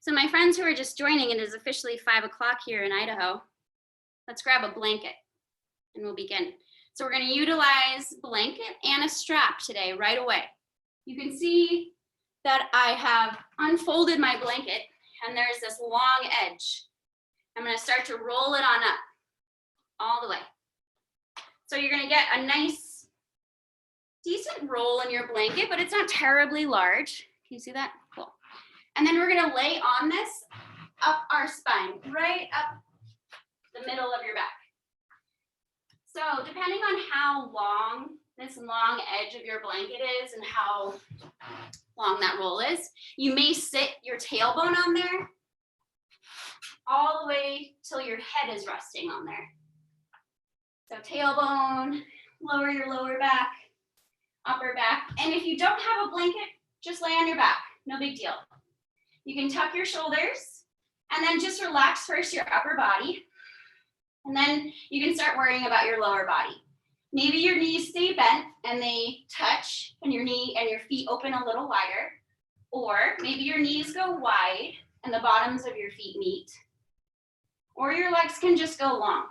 So my friends who are just joining, it is officially 5 o'clock here in Idaho. Let's grab a blanket and we'll begin. So we're going to utilize blanket and a strap today right away. You can see that I have unfolded my blanket and there's this long edge. I'm going to start to roll it on up all the way. So you're going to get a nice, decent roll in your blanket, but it's not terribly large. Can you see that? Cool. And then we're going to lay on this up our spine, right up the middle of your back. So depending on how long this long edge of your blanket is and how long that roll is, you may sit your tailbone on there all the way till your head is resting on there. So tailbone, lower your lower back, upper back. And if you don't have a blanket, just lay on your back, no big deal. You can tuck your shoulders and then just relax first your upper body. And then you can start worrying about your lower body. Maybe your knees stay bent and they touch and your knee and your feet open a little wider. Or maybe your knees go wide and the bottoms of your feet meet. Or your legs can just go long.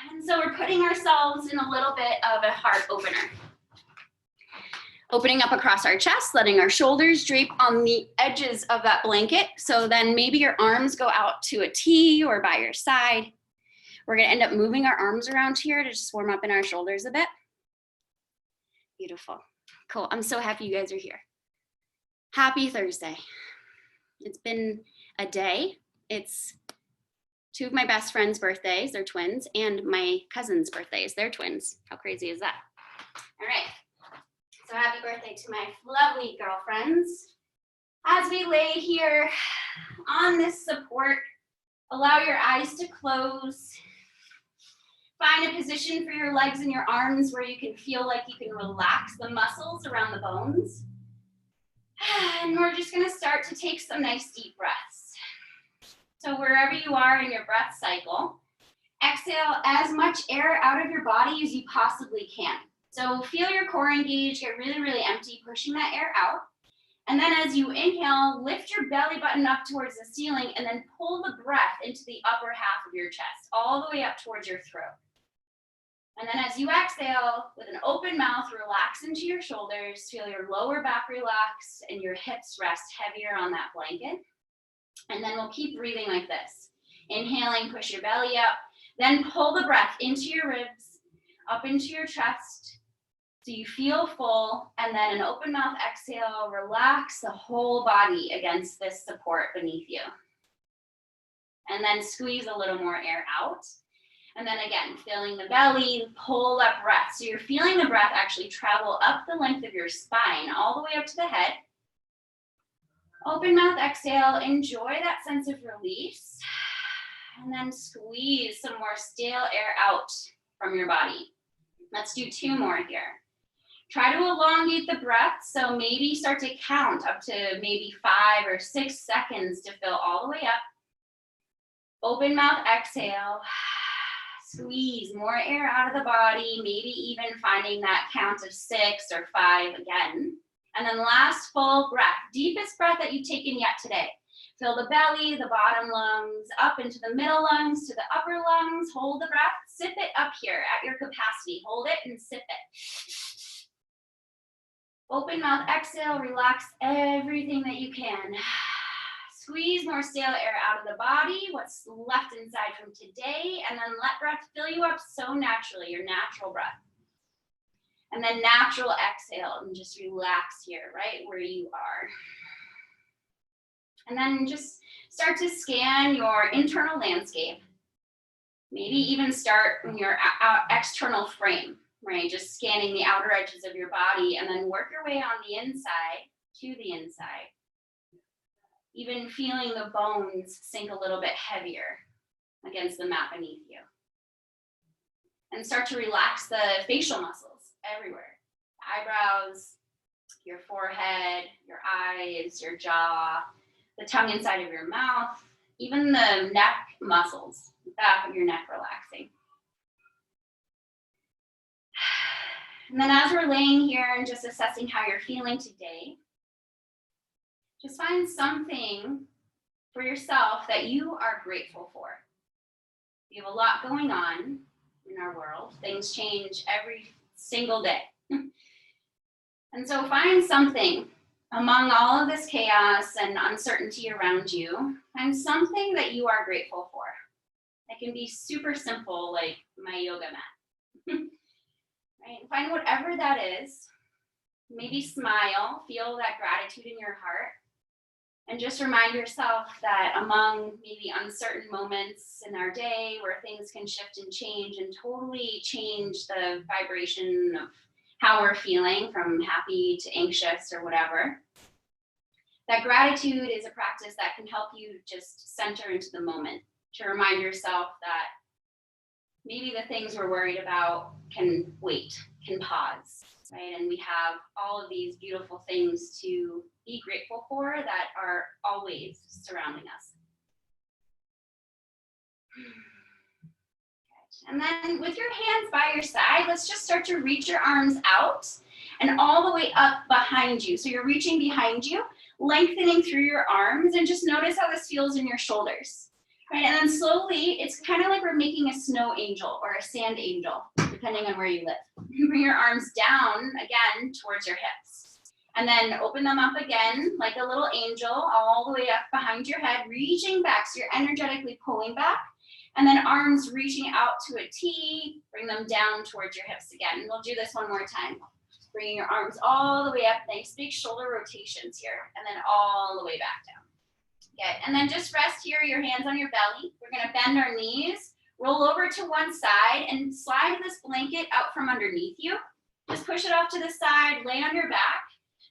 And so we're putting ourselves in a little bit of a heart opener. Opening up across our chest, letting our shoulders drape on the edges of that blanket. So then maybe your arms go out to a T or by your side. We're gonna end up moving our arms around here to just warm up in our shoulders a bit. Beautiful, cool. I'm so happy you guys are here. Happy Thursday. It's been a day. It's two of my best friends' birthdays, they're twins, and my cousin's birthdays, they're twins. How crazy is that? All right. So happy birthday to my lovely girlfriends. As we lay here on this support, allow your eyes to close. Find a position for your legs and your arms where you can feel like you can relax the muscles around the bones. And we're just gonna start to take some nice deep breaths. So wherever you are in your breath cycle, exhale as much air out of your body as you possibly can. So feel your core engage, get really, really empty, pushing that air out. And then as you inhale, lift your belly button up towards the ceiling and then pull the breath into the upper half of your chest, all the way up towards your throat. And then as you exhale, with an open mouth, relax into your shoulders, feel your lower back relax and your hips rest heavier on that blanket. And then we'll keep breathing like this. Inhaling, push your belly up, then pull the breath into your ribs, up into your chest, so you feel full, and then an open mouth exhale, relax the whole body against this support beneath you. And then squeeze a little more air out. And then again, filling the belly, pull that breath. So you're feeling the breath actually travel up the length of your spine, all the way up to the head. Open mouth exhale, enjoy that sense of release. And then squeeze some more stale air out from your body. Let's do 2 more here. Try to elongate the breath, so maybe start to count up to maybe 5 or 6 seconds to fill all the way up. Open mouth exhale, squeeze more air out of the body, maybe even finding that count of 6 or 5 again. And then last full breath, deepest breath that you've taken yet today. Fill the belly, the bottom lungs, up into the middle lungs, to the upper lungs, hold the breath, sip it up here at your capacity. Hold it and sip it. Open mouth exhale, relax everything that you can. Squeeze more stale air out of the body, what's left inside from today, and then let breath fill you up so naturally, your natural breath. And then natural exhale and just relax here, right where you are. And then just start to scan your internal landscape. Maybe even start in your external frame, right? Just scanning the outer edges of your body and then work your way on the inside to the inside. Even feeling the bones sink a little bit heavier against the mat beneath you. And start to relax the facial muscles everywhere. Eyebrows, your forehead, your eyes, your jaw, the tongue inside of your mouth, even the neck muscles, the back of your neck relaxing. And then as we're laying here and just assessing how you're feeling today, Just find something for yourself that you are grateful for. We have a lot going on in our world. Things change every single day. And so find something among all of this chaos and uncertainty around you. Find something that you are grateful for. It can be super simple, like my yoga mat. Right? Find whatever that is. Maybe smile, feel that gratitude in your heart. And just remind yourself that among maybe uncertain moments in our day where things can shift and change and totally change the vibration of how we're feeling from happy to anxious or whatever, that gratitude is a practice that can help you just center into the moment, to remind yourself that maybe the things we're worried about can wait, can pause, right? And we have all of these beautiful things to be grateful for that are always surrounding us. And then with your hands by your side, let's just start to reach your arms out and all the way up behind you. So you're reaching behind you, lengthening through your arms, and just notice how this feels in your shoulders. Right, and then slowly, it's kind of like we're making a snow angel or a sand angel, depending on where you live. You bring your arms down again towards your hips. And then open them up again like a little angel all the way up behind your head, reaching back. So you're energetically pulling back. And then arms reaching out to a T, bring them down towards your hips again. And we'll do this one more time. Bringing your arms all the way up, nice big shoulder rotations here, and then all the way back down. Good, and then just rest here, your hands on your belly. We're gonna bend our knees, roll over to one side, and slide this blanket out from underneath you. Just push it off to the side, lay on your back.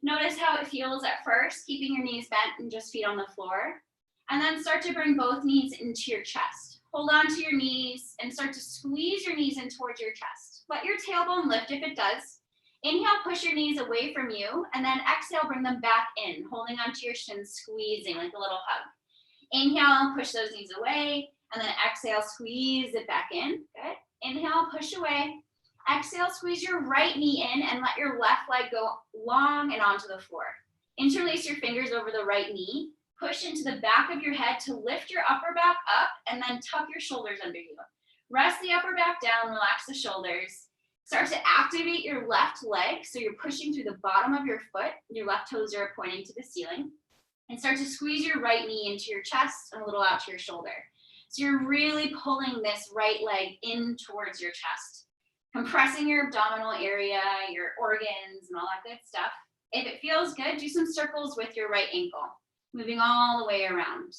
Notice how it feels at first, keeping your knees bent and just feet on the floor. And then start to bring both knees into your chest. Hold on to your knees and start to squeeze your knees in towards your chest. Let your tailbone lift if it does. Inhale, push your knees away from you, and then exhale, bring them back in, holding onto your shins, squeezing like a little hug. Inhale, push those knees away, and then exhale, squeeze it back in. Good. Inhale, push away. Exhale, squeeze your right knee in and let your left leg go long and onto the floor. Interlace your fingers over the right knee. Push into the back of your head to lift your upper back up and then tuck your shoulders under you. Rest the upper back down, relax the shoulders. Start to activate your left leg. So you're pushing through the bottom of your foot. Your left toes are pointing to the ceiling. And start to squeeze your right knee into your chest and a little out to your shoulder. So you're really pulling this right leg in towards your chest. Compressing your abdominal area, your organs, and all that good stuff. If it feels good, do some circles with your right ankle, moving all the way around.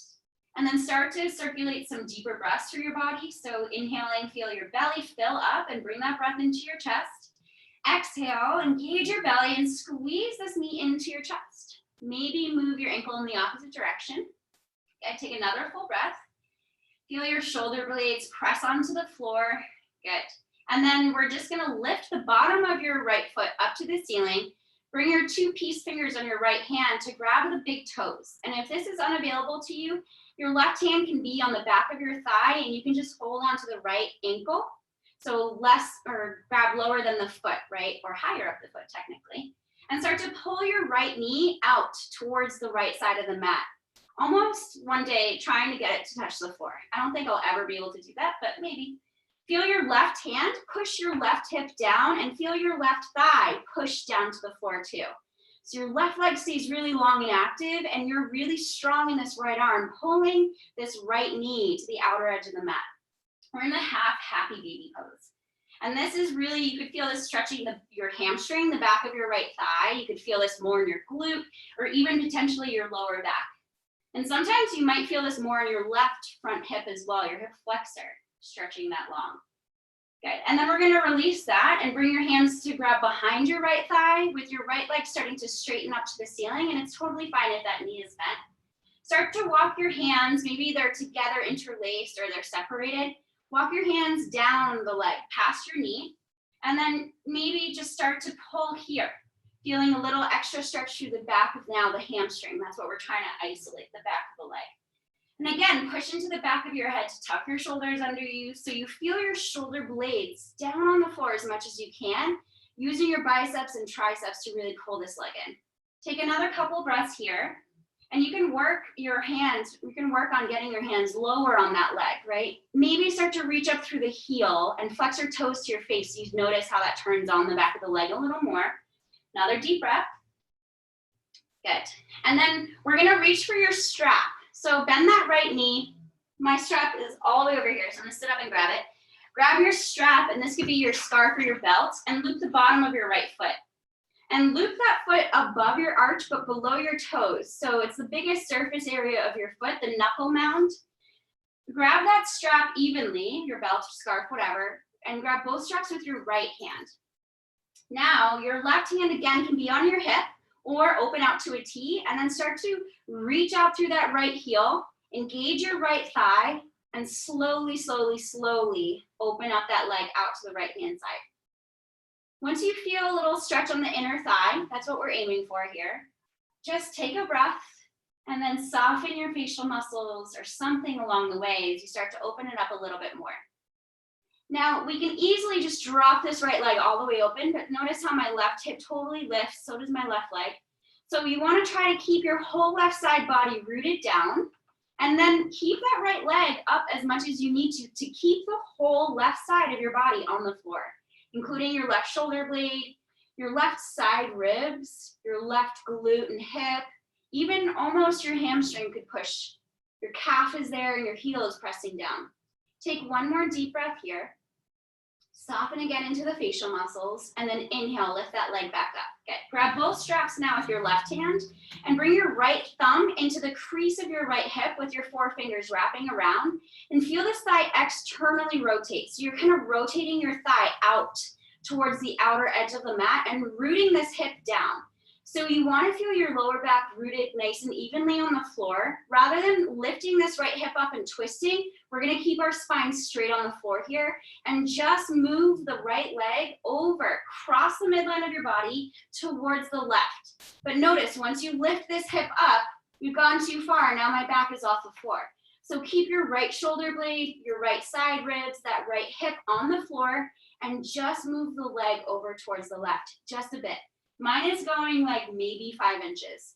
And then start to circulate some deeper breaths through your body. So inhaling, feel your belly fill up and bring that breath into your chest. Exhale, engage your belly and squeeze this knee into your chest. Maybe move your ankle in the opposite direction. Okay, take another full breath. Feel your shoulder blades press onto the floor. Good. And then we're just gonna lift the bottom of your right foot up to the ceiling. Bring your two peace fingers on your right hand to grab the big toes. And if this is unavailable to you, your left hand can be on the back of your thigh and you can just hold on to the right ankle. So less, or grab lower than the foot, right? Or higher up the foot technically. And start to pull your right knee out towards the right side of the mat. Almost one day trying to get it to touch the floor. I don't think I'll ever be able to do that, but maybe. Feel your left hand, push your left hip down and feel your left thigh push down to the floor too. So your left leg stays really long and active and you're really strong in this right arm, pulling this right knee to the outer edge of the mat. We're in the half happy baby pose. And this is really, you could feel this stretching your hamstring, the back of your right thigh. You could feel this more in your glute or even potentially your lower back. And sometimes you might feel this more in your left front hip as well, your hip flexor, stretching that long. Good, and then we're gonna release that and bring your hands to grab behind your right thigh with your right leg starting to straighten up to the ceiling, and it's totally fine if that knee is bent. Start to walk your hands, maybe they're together interlaced or they're separated. Walk your hands down the leg, past your knee, and then maybe just start to pull here, feeling a little extra stretch through the back of now the hamstring. That's what we're trying to isolate, the back of the leg. And again, push into the back of your head to tuck your shoulders under you so you feel your shoulder blades down on the floor as much as you can, using your biceps and triceps to really pull this leg in. Take another couple breaths here. And you can work your hands, you can work on getting your hands lower on that leg, right? Maybe start to reach up through the heel and flex your toes to your face. So you notice how that turns on the back of the leg a little more. Another deep breath. Good. And then we're gonna reach for your strap. So bend that right knee. My strap is all the way over here, so I'm gonna sit up and grab it. Grab your strap, and this could be your scarf or your belt, and loop the bottom of your right foot. And loop that foot above your arch, but below your toes. So it's the biggest surface area of your foot, the knuckle mound. Grab that strap evenly, your belt, scarf, whatever, and grab both straps with your right hand. Now, your left hand again can be on your hip or open out to a T, and then start to reach out through that right heel, engage your right thigh, and slowly, slowly, slowly open up that leg out to the right hand side. Once you feel a little stretch on the inner thigh, that's what we're aiming for here. Just take a breath and then soften your facial muscles or something along the way as you start to open it up a little bit more. Now, we can easily just drop this right leg all the way open, but notice how my left hip totally lifts, so does my left leg. So you want to try to keep your whole left side body rooted down, and then keep that right leg up as much as you need to keep the whole left side of your body on the floor, including your left shoulder blade, your left side ribs, your left glute and hip, even almost your hamstring could push. Your calf is there and your heel is pressing down. Take one more deep breath here. Soften again into the facial muscles, and then inhale, lift that leg back up. Good. Grab both straps now with your left hand and bring your right thumb into the crease of your right hip with your forefingers wrapping around, and feel this thigh externally rotate. So you're kind of rotating your thigh out towards the outer edge of the mat and rooting this hip down. So you want to feel your lower back rooted nice and evenly on the floor. Rather than lifting this right hip up and twisting, we're going to keep our spine straight on the floor here and just move the right leg over, cross the midline of your body towards the left. But notice, once you lift this hip up, you've gone too far. Now my back is off the floor. So keep your right shoulder blade, your right side ribs, that right hip on the floor, and just move the leg over towards the left, just a bit. Mine is going like maybe 5 inches.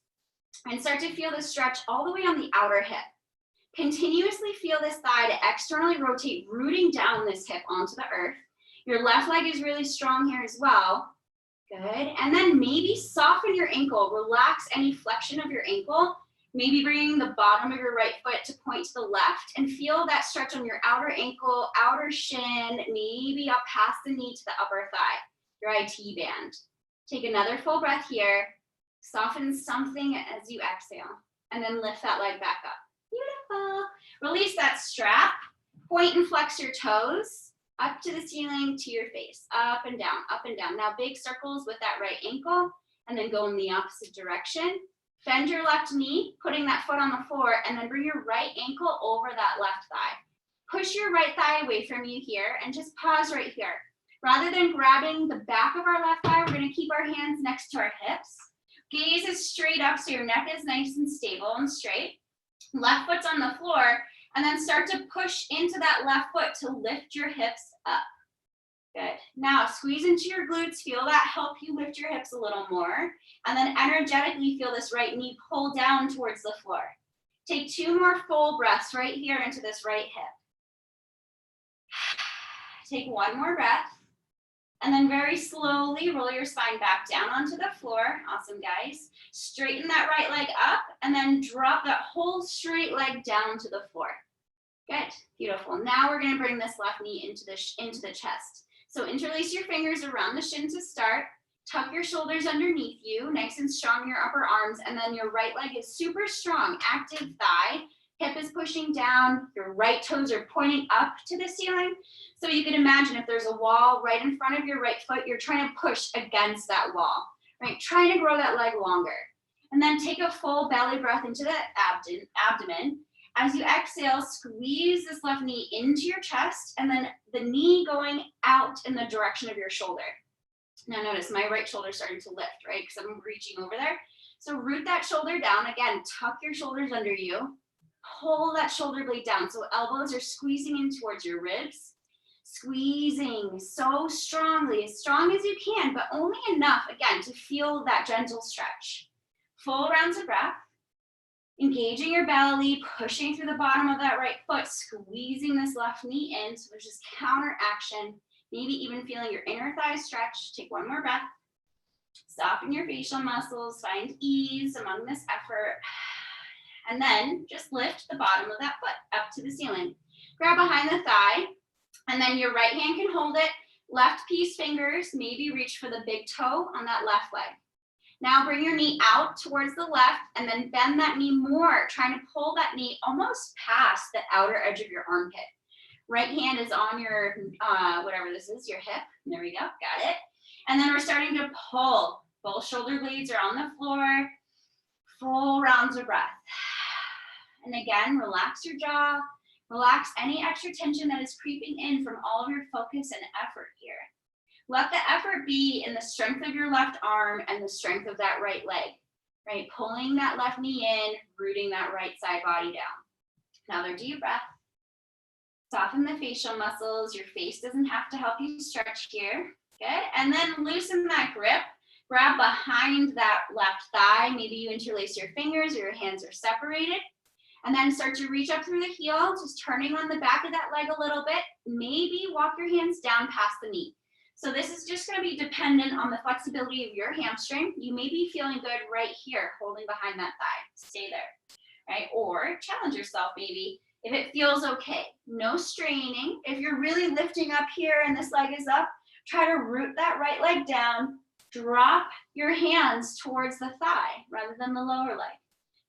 And start to feel the stretch all the way on the outer hip. Continuously feel this thigh to externally rotate, rooting down this hip onto the earth. Your left leg is really strong here as well. Good. And then maybe soften your ankle. Relax any flexion of your ankle. Maybe bringing the bottom of your right foot to point to the left, and feel that stretch on your outer ankle, outer shin, maybe up past the knee to the upper thigh, your IT band. Take another full breath here. Soften something as you exhale, and then lift that leg back up. Beautiful. Release that strap. Point and flex your toes up to the ceiling, to your face, up and down, up and down. Now big circles with that right ankle, and then go in the opposite direction. Bend your left knee, putting that foot on the floor, and then bring your right ankle over that left thigh. Push your right thigh away from you here, and just pause right here. Rather than grabbing the back of our left thigh, we're going to keep our hands next to our hips. Gaze is straight up, so your neck is nice and stable and straight. Left foot's on the floor, and then start to push into that left foot to lift your hips up. Good. Now squeeze into your glutes. Feel that help you lift your hips a little more. And then energetically feel this right knee pull down towards the floor. Take 2 more full breaths right here into this right hip. Take 1 more breath. And then very slowly roll your spine back down onto the floor. Awesome, guys. Straighten that right leg up, and then drop that whole straight leg down to the floor. Good. Beautiful. Now we're going to bring this left knee into the chest. So interlace your fingers around the shin to start. Tuck your shoulders underneath you, nice and strong in your upper arms, and then your right leg is super strong, active thigh. Hip is pushing down, your right toes are pointing up to the ceiling. So you can imagine if there's a wall right in front of your right foot, you're trying to push against that wall, right? Trying to grow that leg longer. And then take a full belly breath into the abdomen. As you exhale, squeeze this left knee into your chest, and then the knee going out in the direction of your shoulder. Now notice my right shoulder starting to lift, right? Because I'm reaching over there. So root that shoulder down. Again, tuck your shoulders under you. Pull that shoulder blade down. So elbows are squeezing in towards your ribs. Squeezing so strongly, as strong as you can, but only enough, again, to feel that gentle stretch. Full rounds of breath. Engaging your belly, pushing through the bottom of that right foot, squeezing this left knee in. So there's just counter action, maybe even feeling your inner thighs stretch. Take one more breath. Soften your facial muscles, find ease among this effort. And then just lift the bottom of that foot up to the ceiling. Grab behind the thigh, and then your right hand can hold it. Left piece fingers, maybe reach for the big toe on that left leg. Now bring your knee out towards the left and then bend that knee more, trying to pull that knee almost past the outer edge of your armpit. Right hand is on your, whatever this is, your hip. There we go, got it. And then we're starting to pull. Both shoulder blades are on the floor. Full rounds of breath. And again, relax your jaw. Relax any extra tension that is creeping in from all of your focus and effort here. Let the effort be in the strength of your left arm and the strength of that right leg, right? Pulling that left knee in, rooting that right side body down. Another deep breath. Soften the facial muscles. Your face doesn't have to help you stretch here. Good. And then loosen that grip. Grab behind that left thigh. Maybe you interlace your fingers or your hands are separated. And then start to reach up through the heel, just turning on the back of that leg a little bit. Maybe walk your hands down past the knee. So this is just going to be dependent on the flexibility of your hamstring. You may be feeling good right here, holding behind that thigh. Stay there, right? Or challenge yourself maybe if it feels okay. No straining. If you're really lifting up here and this leg is up, try to root that right leg down. Drop your hands towards the thigh rather than the lower leg.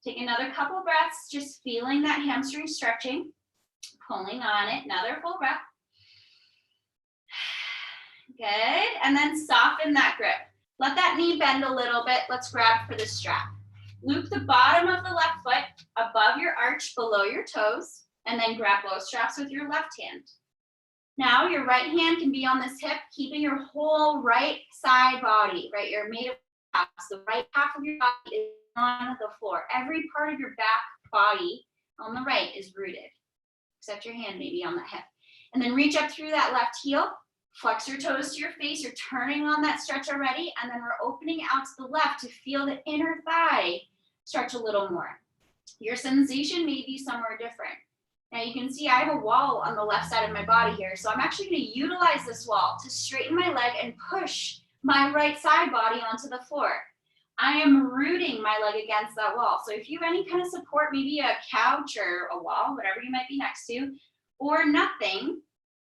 Take another couple breaths, just feeling that hamstring stretching, pulling on it. Another full breath. Good, and then soften that grip. Let that knee bend a little bit. Let's grab for the strap. Loop the bottom of the left foot above your arch, below your toes, and then grab both straps with your left hand. Now your right hand can be on this hip, keeping your whole right side body, right? You're made of halves. The right half of your body is on the floor. Every part of your back body on the right is rooted, except your hand maybe on the hip. And then reach up through that left heel. Flex your toes to your face. You're turning on that stretch already. And then we're opening out to the left to feel the inner thigh stretch a little more. Your sensation may be somewhere different. Now you can see I have a wall on the left side of my body here. So I'm actually going to utilize this wall to straighten my leg and push my right side body onto the floor. I am rooting my leg against that wall. So if you have any kind of support, maybe a couch or a wall, whatever you might be next to, or nothing,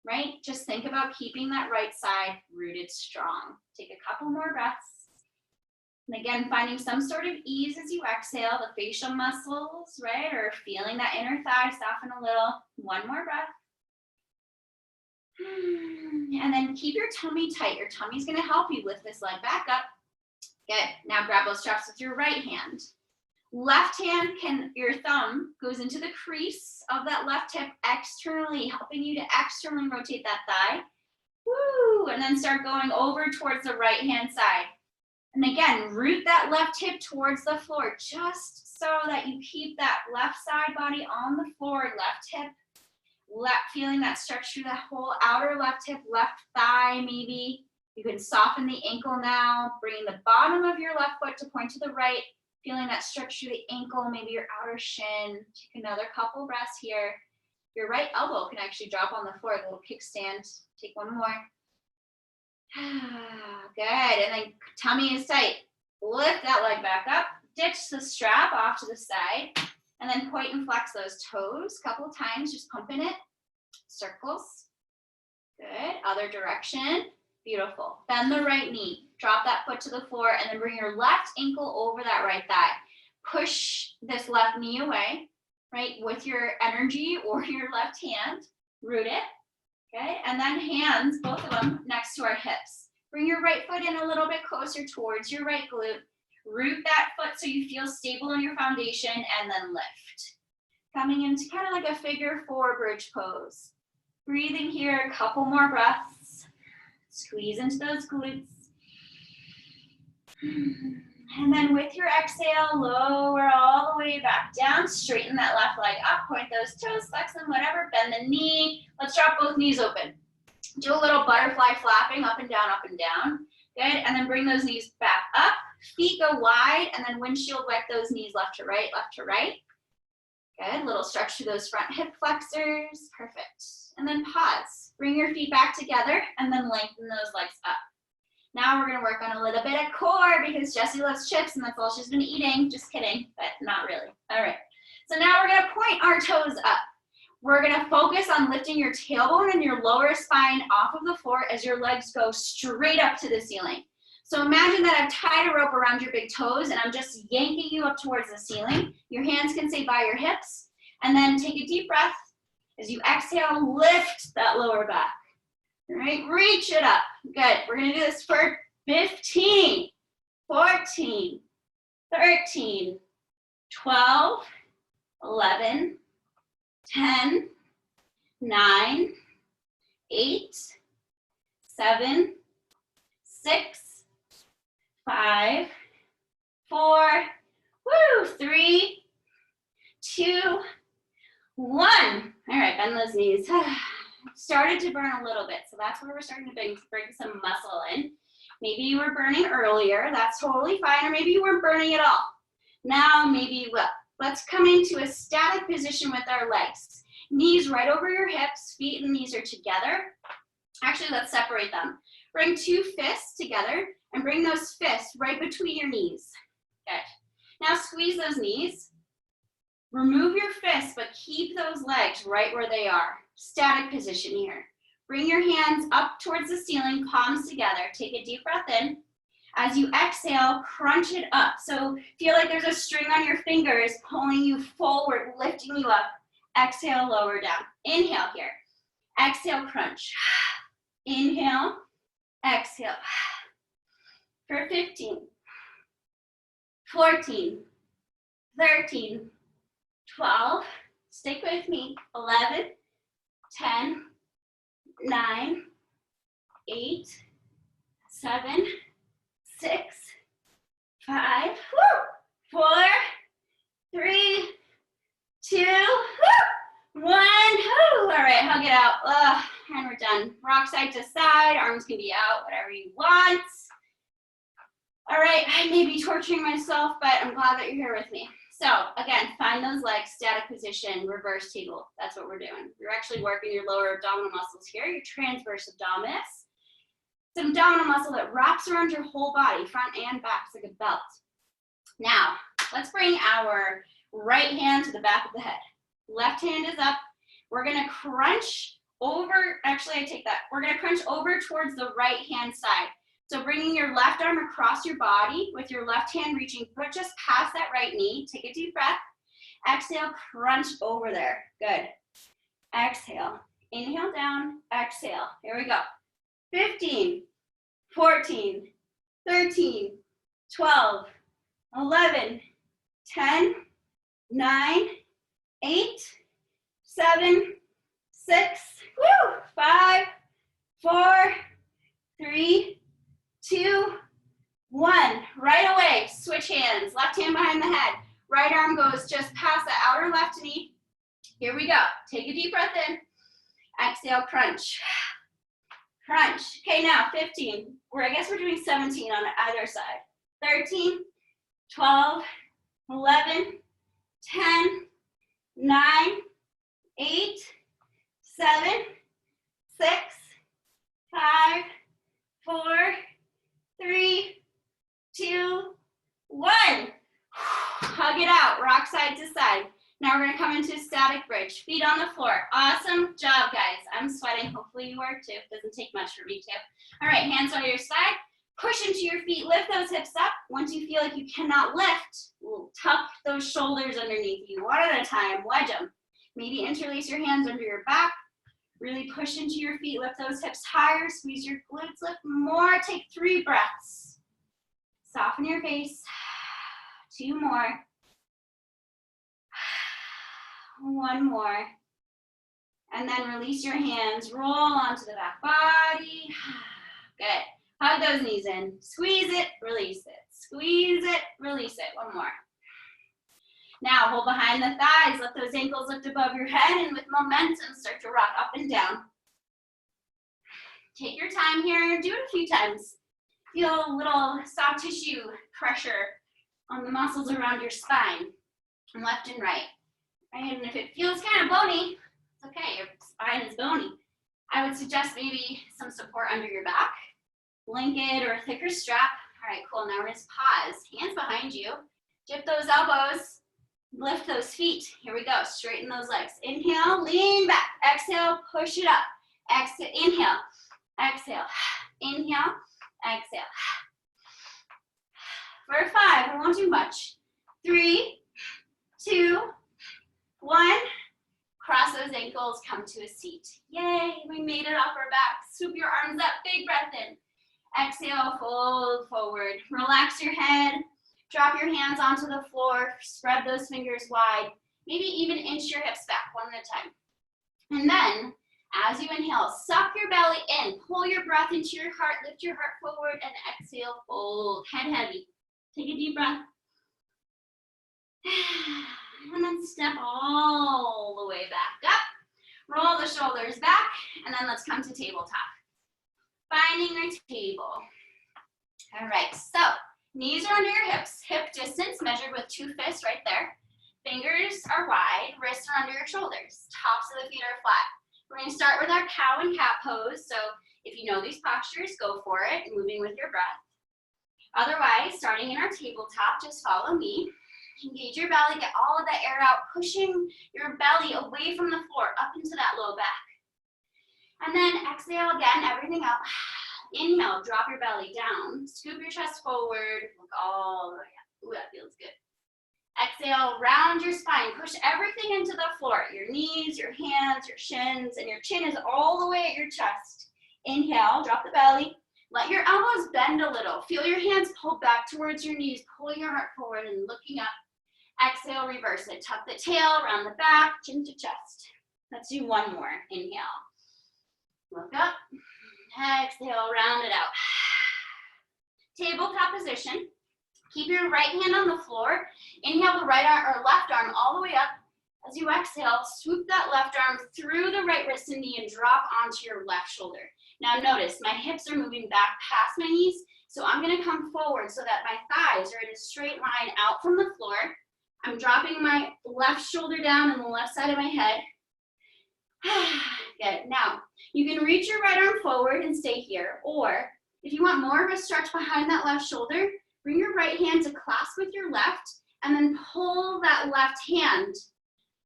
right? Just think about keeping that right side rooted strong. Take a couple more breaths. And again, finding some sort of ease as you exhale, the facial muscles, right? Or feeling that inner thigh soften a little. One more breath. And then keep your tummy tight. Your tummy's gonna help you lift this leg back up. Good. Now grab those straps with your right hand. Left hand your thumb goes into the crease of that left hip externally, helping you to externally rotate that thigh. Woo! And then start going over towards the right hand side. And again, root that left hip towards the floor, just so that you keep that left side body on the floor, left hip, feeling that stretch through the whole outer left hip, left thigh maybe. You can soften the ankle now, bringing the bottom of your left foot to point to the right, feeling that stretch through the ankle, maybe your outer shin. Take another couple breaths here. Your right elbow can actually drop on the floor, a little kickstand. Take one more. Good, and then tummy is tight. Lift that leg back up, ditch the strap off to the side, and then point and flex those toes a couple of times, just pumping it. Circles. Good, other direction. Beautiful. Bend the right knee. Drop that foot to the floor and then bring your left ankle over that right thigh. Push this left knee away, right, with your energy or your left hand. Root it. Okay, and then hands, both of them, next to our hips. Bring your right foot in a little bit closer towards your right glute. Root that foot so you feel stable in your foundation and then lift. Coming into kind of like a figure four bridge pose. Breathing here, a couple more breaths. Squeeze into those glutes. And then with your exhale, lower all the way back down. Straighten that left leg up. Point those toes, flex them, whatever. Bend the knee. Let's drop both knees open. Do a little butterfly flapping up and down, up and down. Good. And then bring those knees back up. Feet go wide, and then windshield wipe those knees left to right, left to right. Good, little stretch to those front hip flexors, perfect. And then pause. Bring your feet back together, and then lengthen those legs up. Now we're gonna work on a little bit of core because Jessie loves chips and that's all she's been eating. Just kidding, but not really. All right, so now we're gonna point our toes up. We're gonna focus on lifting your tailbone and your lower spine off of the floor as your legs go straight up to the ceiling. So imagine that I've tied a rope around your big toes and I'm just yanking you up towards the ceiling. Your hands can stay by your hips, and then take a deep breath. As you exhale, lift that lower back. All right, reach it up. Good. We're gonna do this for 15, 14, 13, 12, 11, 10, 9, 8, 7, 6, 5, 4, 3, 2, 1. All right, bend those knees. Started to burn a little bit, so that's where we're starting to bring some muscle in. Maybe you were burning earlier, that's totally fine, or maybe you weren't burning at all. Now maybe you will. Let's come into a static position with our legs. Knees right over your hips, feet and knees are together. Actually, let's separate them. Bring two fists together and bring those fists right between your knees. Good. Now squeeze those knees. Remove your fists, but keep those legs right where they are. Static position here. Bring your hands up towards the ceiling, palms together. Take a deep breath in. As you exhale, crunch it up. So feel like there's a string on your fingers pulling you forward, lifting you up. Exhale, lower down. Inhale here. Exhale, crunch. Inhale, exhale. For 15, 14, 13, 12, stick with me, 11, 10, 9, 8, 7, 6, 5, 4, 3, 2, 1. All right, hug it out. And we're done. Rock side to side, arms can be out, whatever you want. All right, I may be torturing myself, but I'm glad that you're here with me. So again, find those legs, static position, reverse table. That's what we're doing. You're actually working your lower abdominal muscles here, your transverse abdominis. It's an abdominal muscle that wraps around your whole body, front and back. It's like a belt. Now, let's bring our right hand to the back of the head. Left hand is up. We're gonna crunch over, actually I take that. We're gonna crunch over towards the right hand side. So bringing your left arm across your body with your left hand reaching just past that right knee. Take a deep breath. Exhale, crunch over there. Good. Exhale. Inhale down. Exhale. Here we go. 15, 14, 13, 12, 11, 10, 9, 8, 7, 6, 5, 4, 3, 2, 1. Right away, switch hands. Left hand behind the head. Right arm goes just past the outer left knee. Here we go. Take a deep breath in. Exhale, crunch. Crunch. Okay, now 15. I guess we're doing 17 on either side. 13, 12, 11, 10, 9, 8, 7, 6, 5, 4, 3, 2, 1. Hug it out, rock side to side. Now we're gonna come into static bridge. Feet on the floor. Awesome job, guys. I'm sweating, hopefully you are too. Doesn't take much for me too. All right, hands on your side. Push into your feet, lift those hips up. Once you feel like you cannot lift, tuck those shoulders underneath you. One at a time, wedge them. Maybe interlace your hands under your back. Really push into your feet, lift those hips higher, squeeze your glutes, lift more. Take 3 breaths. Soften your face. 2 more. 1 more. And then release your hands, roll onto the back body. Good. Hug those knees in. Squeeze it, release it. Squeeze it, release it. 1 more. Now hold behind the thighs, let those ankles lift above your head, and with momentum, start to rock up and down. Take your time here, do it a few times. Feel a little soft tissue pressure on the muscles around your spine, left and right. And if it feels kind of bony, it's okay, your spine is bony. I would suggest maybe some support under your back, blanket or a thicker strap. All right, cool, now we're gonna pause. Hands behind you, dip those elbows, lift those feet. Here we go, straighten those legs. Inhale, lean back. Exhale, push it up. Exhale, inhale, exhale, inhale, exhale. For 5, we won't do much. 3, 2, 1. Cross those ankles, come to a seat. Yay, we made it off our back. Swoop your arms up, big breath in. Exhale, fold forward. Relax your head. Drop your hands onto the floor. Spread those fingers wide. Maybe even inch your hips back one at a time. And then, as you inhale, suck your belly in. Pull your breath into your heart. Lift your heart forward and exhale, fold. Head heavy. Take a deep breath. And then step all the way back up. Roll the shoulders back, and then let's come to tabletop. Finding our table. All right, so knees are under your hips, hip distance measured with 2 fists right there. Fingers are wide, wrists are under your shoulders. Tops of the feet are flat. We're going to start with our cow and cat pose. So if you know these postures, go for it, moving with your breath. Otherwise, starting in our tabletop, just follow me. Engage your belly, get all of that air out, pushing your belly away from the floor, up into that low back. And then exhale again, everything out. Inhale, drop your belly down. Scoop your chest forward, look all the way up. Ooh, that feels good. Exhale, round your spine. Push everything into the floor. Your knees, your hands, your shins, and your chin is all the way at your chest. Inhale, drop the belly. Let your elbows bend a little. Feel your hands pull back towards your knees, pulling your heart forward and looking up. Exhale, reverse it. Tuck the tail, round the back, chin to chest. Let's do one more. Inhale. Look up. Exhale, round it out. Tabletop position. Keep your right hand on the floor. Inhale the right arm or left arm all the way up. As you exhale, swoop that left arm through the right wrist and knee and drop onto your left shoulder. Now notice my hips are moving back past my knees, so I'm gonna come forward so that my thighs are in a straight line out from the floor. I'm dropping my left shoulder down on the left side of my head. Good. Now, you can reach your right arm forward and stay here, or if you want more of a stretch behind that left shoulder, bring your right hand to clasp with your left, and then pull that left hand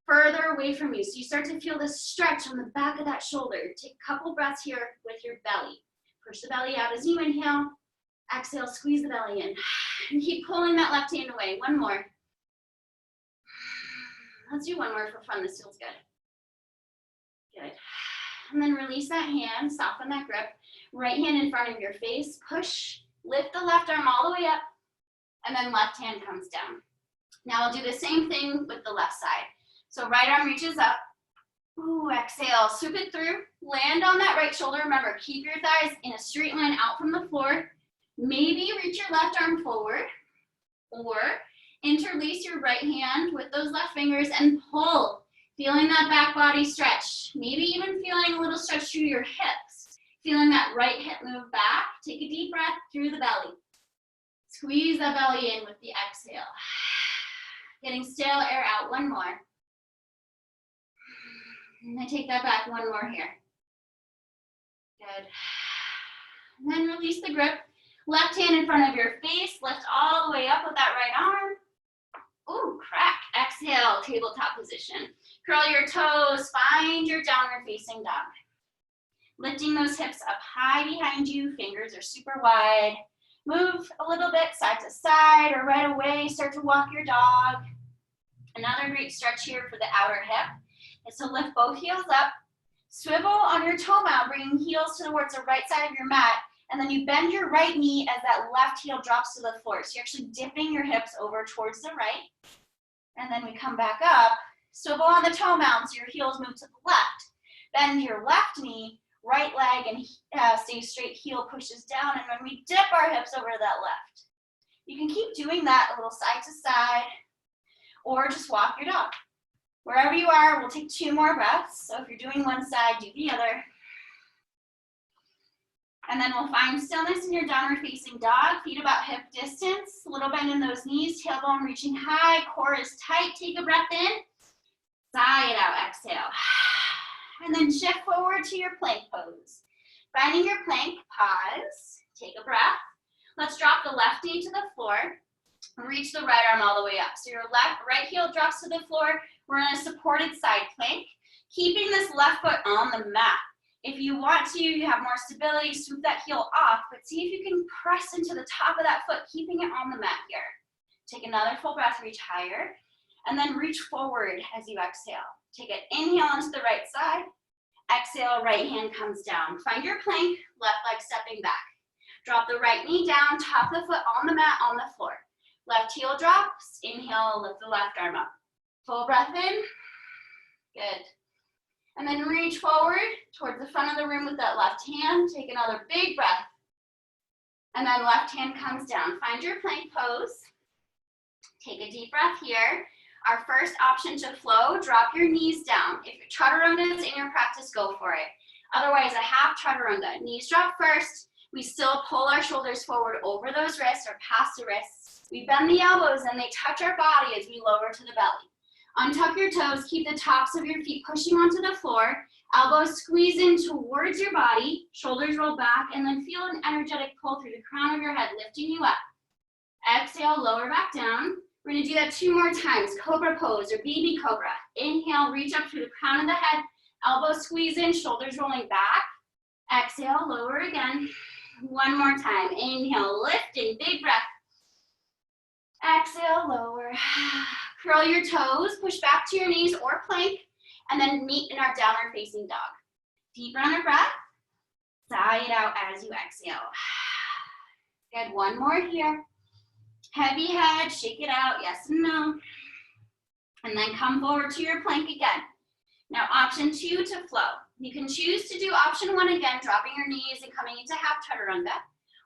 further away from you. So you start to feel this stretch on the back of that shoulder. Take a couple breaths here with your belly. Push the belly out as you inhale. Exhale, squeeze the belly in. And keep pulling that left hand away. One more. Let's do one more for fun. This feels good. Good. And then release that hand, soften that grip. Right hand in front of your face. Push, lift the left arm all the way up, and then left hand comes down. Now we'll do the same thing with the left side. So right arm reaches up. Ooh, exhale, swoop it through. Land on that right shoulder. Remember, keep your thighs in a straight line out from the floor. Maybe reach your left arm forward, or interlace your right hand with those left fingers and pull, feeling that back body stretch. Maybe even feeling a little stretch through your hips. Feeling that right hip move back. Take a deep breath through the belly. Squeeze that belly in with the exhale. Getting stale air out. One more. And I take that back. One more here. Good. And then release the grip. Left hand in front of your face. Lift all the way up with that right arm. Ooh, crack. Exhale, tabletop position. Curl your toes. Find your downward facing dog. Lifting those hips up high behind you. Fingers are super wide. Move a little bit side to side, or right away start to walk your dog. Another great stretch here for the outer hip is to lift both heels up. Swivel on your toe mound, bringing heels towards the right side of your mat. And then you bend your right knee as that left heel drops to the floor. So you're actually dipping your hips over towards the right. And then we come back up. Swivel on the toe mound so your heels move to the left. Bend your left knee, right leg, and stay straight, heel pushes down. And when we dip our hips over that left, you can keep doing that a little side to side, or just walk your dog. Wherever you are, we'll take 2 more breaths. So if you're doing one side, do the other. And then we'll find stillness in your downward facing dog, feet about hip distance, a little bend in those knees, tailbone reaching high, core is tight. Take a breath in, sigh it out, exhale. And then shift forward to your plank pose. Finding your plank, pause, take a breath. Let's drop the left knee to the floor, reach the right arm all the way up. So your right heel drops to the floor. We're in a supported side plank, keeping this left foot on the mat. If you want to, you have more stability, swoop that heel off, but see if you can press into the top of that foot, keeping it on the mat here. Take another full breath, reach higher, and then reach forward as you exhale. Take an inhale onto the right side, exhale, right hand comes down. Find your plank, left leg stepping back. Drop the right knee down, top of the foot on the mat, on the floor. Left heel drops, inhale, lift the left arm up. Full breath in, good. And then reach forward towards the front of the room with that left hand. Take another big breath. And then left hand comes down. Find your plank pose. Take a deep breath here. Our first option to flow, drop your knees down. If your chaturanga is in your practice, go for it. Otherwise, a half chaturanga. Knees drop first. We still pull our shoulders forward over those wrists or past the wrists. We bend the elbows and they touch our body as we lower to the belly. Untuck your toes, keep the tops of your feet pushing onto the floor, elbows squeeze in towards your body, shoulders roll back, and then feel an energetic pull through the crown of your head, lifting you up. Exhale, lower back down. We're gonna do that 2 more times, Cobra pose or baby cobra. Inhale, reach up through the crown of the head, elbows squeeze in, shoulders rolling back. Exhale, lower again. 1 more time, inhale, lifting, big breath. Exhale, lower. Curl your toes, push back to your knees or plank, and then meet in our downward facing dog. Deep round of breath. Sigh it out as you exhale. Good, 1 more here. Heavy head, shake it out, yes and no. And then come forward to your plank again. Now option 2 to flow. You can choose to do option 1 again, dropping your knees and coming into half chaturanga.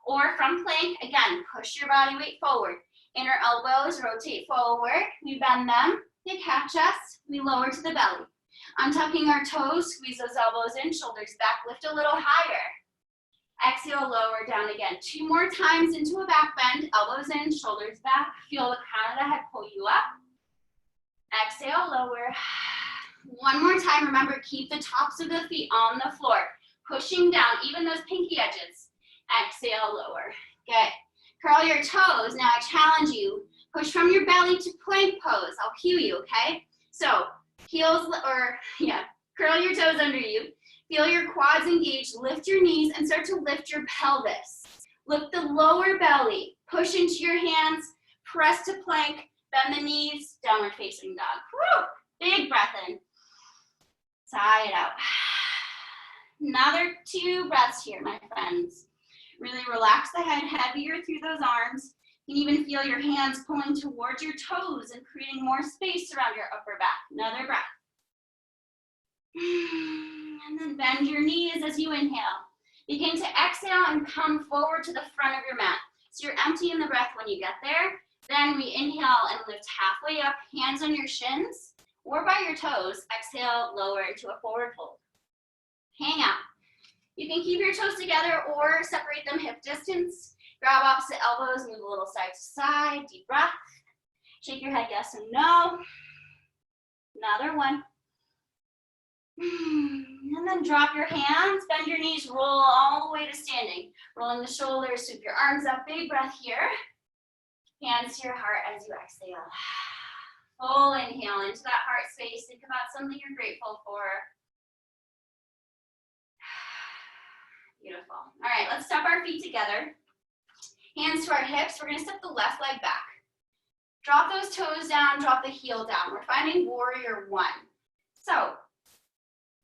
Or from plank, again, push your body weight forward. Inner elbows rotate forward, we bend them, they catch us, we lower to the belly. Untucking our toes, squeeze those elbows in, shoulders back, lift a little higher. Exhale, lower down again. 2 more times into a back bend, elbows in, shoulders back, feel the crown of the head pull you up. Exhale, lower. 1 more time, remember, keep the tops of the feet on the floor, pushing down, even those pinky edges. Exhale, lower. Good. Curl your toes. Now I challenge you, push from your belly to plank pose. I'll cue you, okay? So heels, curl your toes under you. Feel your quads engaged, lift your knees and start to lift your pelvis. Lift the lower belly, push into your hands, press to plank, bend the knees, downward facing dog. Woo! Big breath in. Sigh it out. Another 2 breaths here, my friends. Really relax the head, heavier through those arms. You can even feel your hands pulling towards your toes and creating more space around your upper back. Another breath. And then bend your knees as you inhale. Begin to exhale and come forward to the front of your mat. So you're emptying the breath when you get there. Then we inhale and lift halfway up, hands on your shins or by your toes. Exhale, lower into a forward fold. Hang out. You can keep your toes together or separate them hip distance. Grab opposite elbows, move a little side to side, deep breath. Shake your head yes and no. Another one. And then drop your hands, bend your knees, roll all the way to standing. Rolling the shoulders, sweep your arms up, big breath here. Hands to your heart as you exhale. Full inhale into that heart space. Think about something you're grateful for. Beautiful. All right, let's step our feet together. Hands to our hips. We're going to step the left leg back. Drop those toes down, drop the heel down. We're finding warrior 1. So,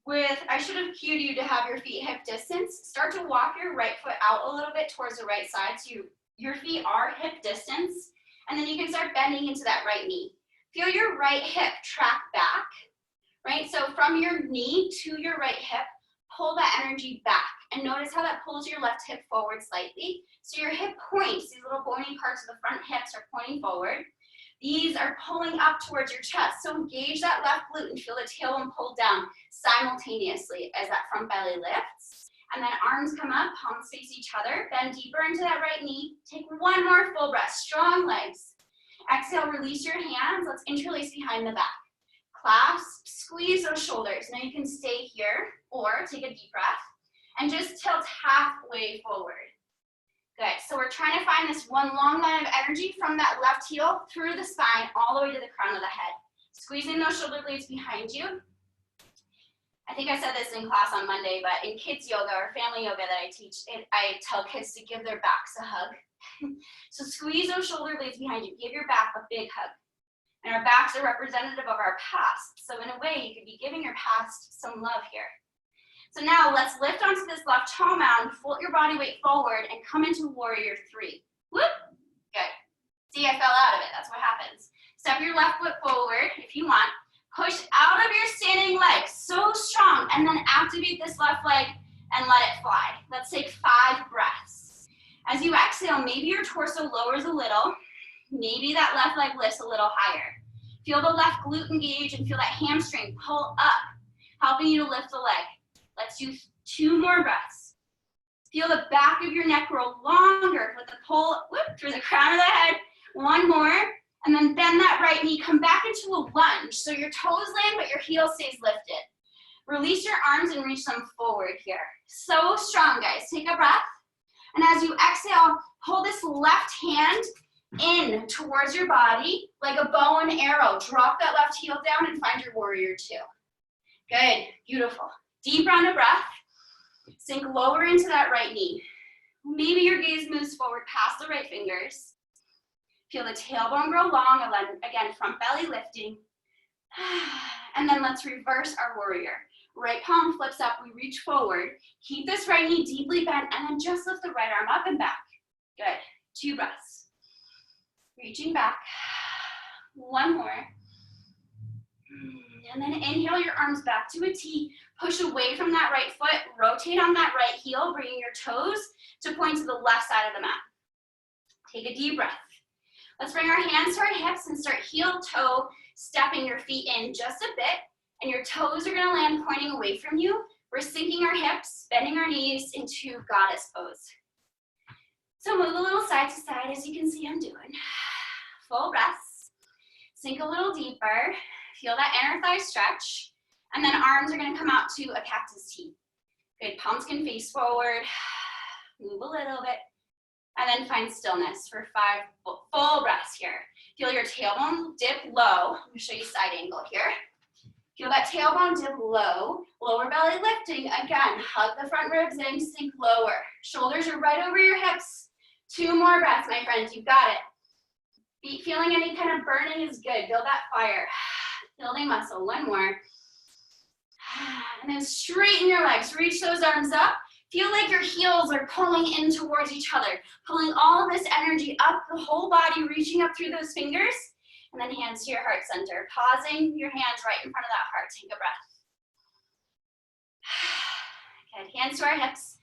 I should have cued you to have your feet hip distance. Start to walk your right foot out a little bit towards the right side so your feet are hip distance. And then you can start bending into that right knee. Feel your right hip track back, right? So from your knee to your right hip, pull that energy back. And notice how that pulls your left hip forward slightly. So your hip points, these little bony parts of the front hips are pointing forward. These are pulling up towards your chest. So engage that left glute and feel the tailbone pull down simultaneously as that front belly lifts. And then arms come up, palms face each other, bend deeper into that right knee. Take one more full breath, strong legs. Exhale, release your hands. Let's interlace behind the back. Clasp, squeeze those shoulders. Now you can stay here or take a deep breath and just tilt halfway forward. Good, so we're trying to find this one long line of energy from that left heel through the spine all the way to the crown of the head. Squeezing those shoulder blades behind you. I think I said this in class on Monday, but in kids yoga or family yoga that I teach, I tell kids to give their backs a hug. So squeeze those shoulder blades behind you. Give your back a big hug. And our backs are representative of our past. So in a way, you could be giving your past some love here. So now let's lift onto this left toe mound, float your body weight forward, and come into warrior 3. Whoop, good. See, I fell out of it, that's what happens. Step your left foot forward if you want. Push out of your standing leg, so strong, and then activate this left leg and let it fly. Let's take 5 breaths. As you exhale, maybe your torso lowers a little, maybe that left leg lifts a little higher. Feel the left glute engage and feel that hamstring pull up, helping you to lift the leg. Let's do 2 more breaths. Feel the back of your neck grow longer with the pull through the crown of the head. 1 more. And then bend that right knee, come back into a lunge. So your toes land, but your heel stays lifted. Release your arms and reach them forward here. So strong, guys. Take a breath. And as you exhale, pull this left hand in towards your body like a bow and arrow. Drop that left heel down and find your warrior 2. Good, beautiful. Deep round of breath. Sink lower into that right knee. Maybe your gaze moves forward past the right fingers. Feel the tailbone grow long, and then again, front belly lifting. And then let's reverse our warrior. Right palm flips up, we reach forward. Keep this right knee deeply bent, and then just lift the right arm up and back. Good, 2 breaths. Reaching back. 1 more. And then inhale your arms back to a T. Push away from that right foot. Rotate on that right heel, bringing your toes to point to the left side of the mat. Take a deep breath. Let's bring our hands to our hips and start heel toe stepping your feet in just a bit, and your toes are gonna land pointing away from you. We're sinking our hips, bending our knees into goddess pose. So move a little side to side as you can see I'm doing. Full breaths, sink a little deeper, feel that inner thigh stretch, and then arms are gonna come out to a cactus T. Good, palms can face forward, move a little bit. And then find stillness for 5 full breaths here. Feel your tailbone dip low. I'm gonna show you side angle here. Feel that tailbone dip low, lower belly lifting. Again, hug the front ribs in, sink lower. Shoulders are right over your hips. 2 more breaths, my friends, you got it. Feeling any kind of burning is good. Build that fire. Building muscle, 1 more. And then straighten your legs, reach those arms up. Feel like your heels are pulling in towards each other, pulling all this energy up the whole body, reaching up through those fingers, and then hands to your heart center. Pausing your hands right in front of that heart. Take a breath. Good, hands to our hips.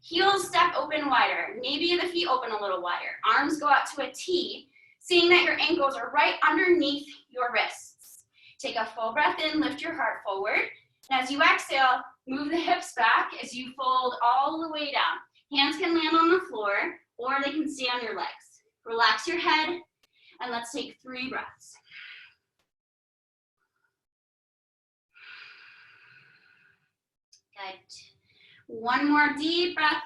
Heels step open wider. Maybe the feet open a little wider. Arms go out to a T, seeing that your ankles are right underneath your wrists. Take a full breath in, lift your heart forward. And as you exhale, move the hips back as you fold all the way down. Hands can land on the floor or they can stay on your legs. Relax your head and let's take 3 breaths. Good. 1 more deep breath.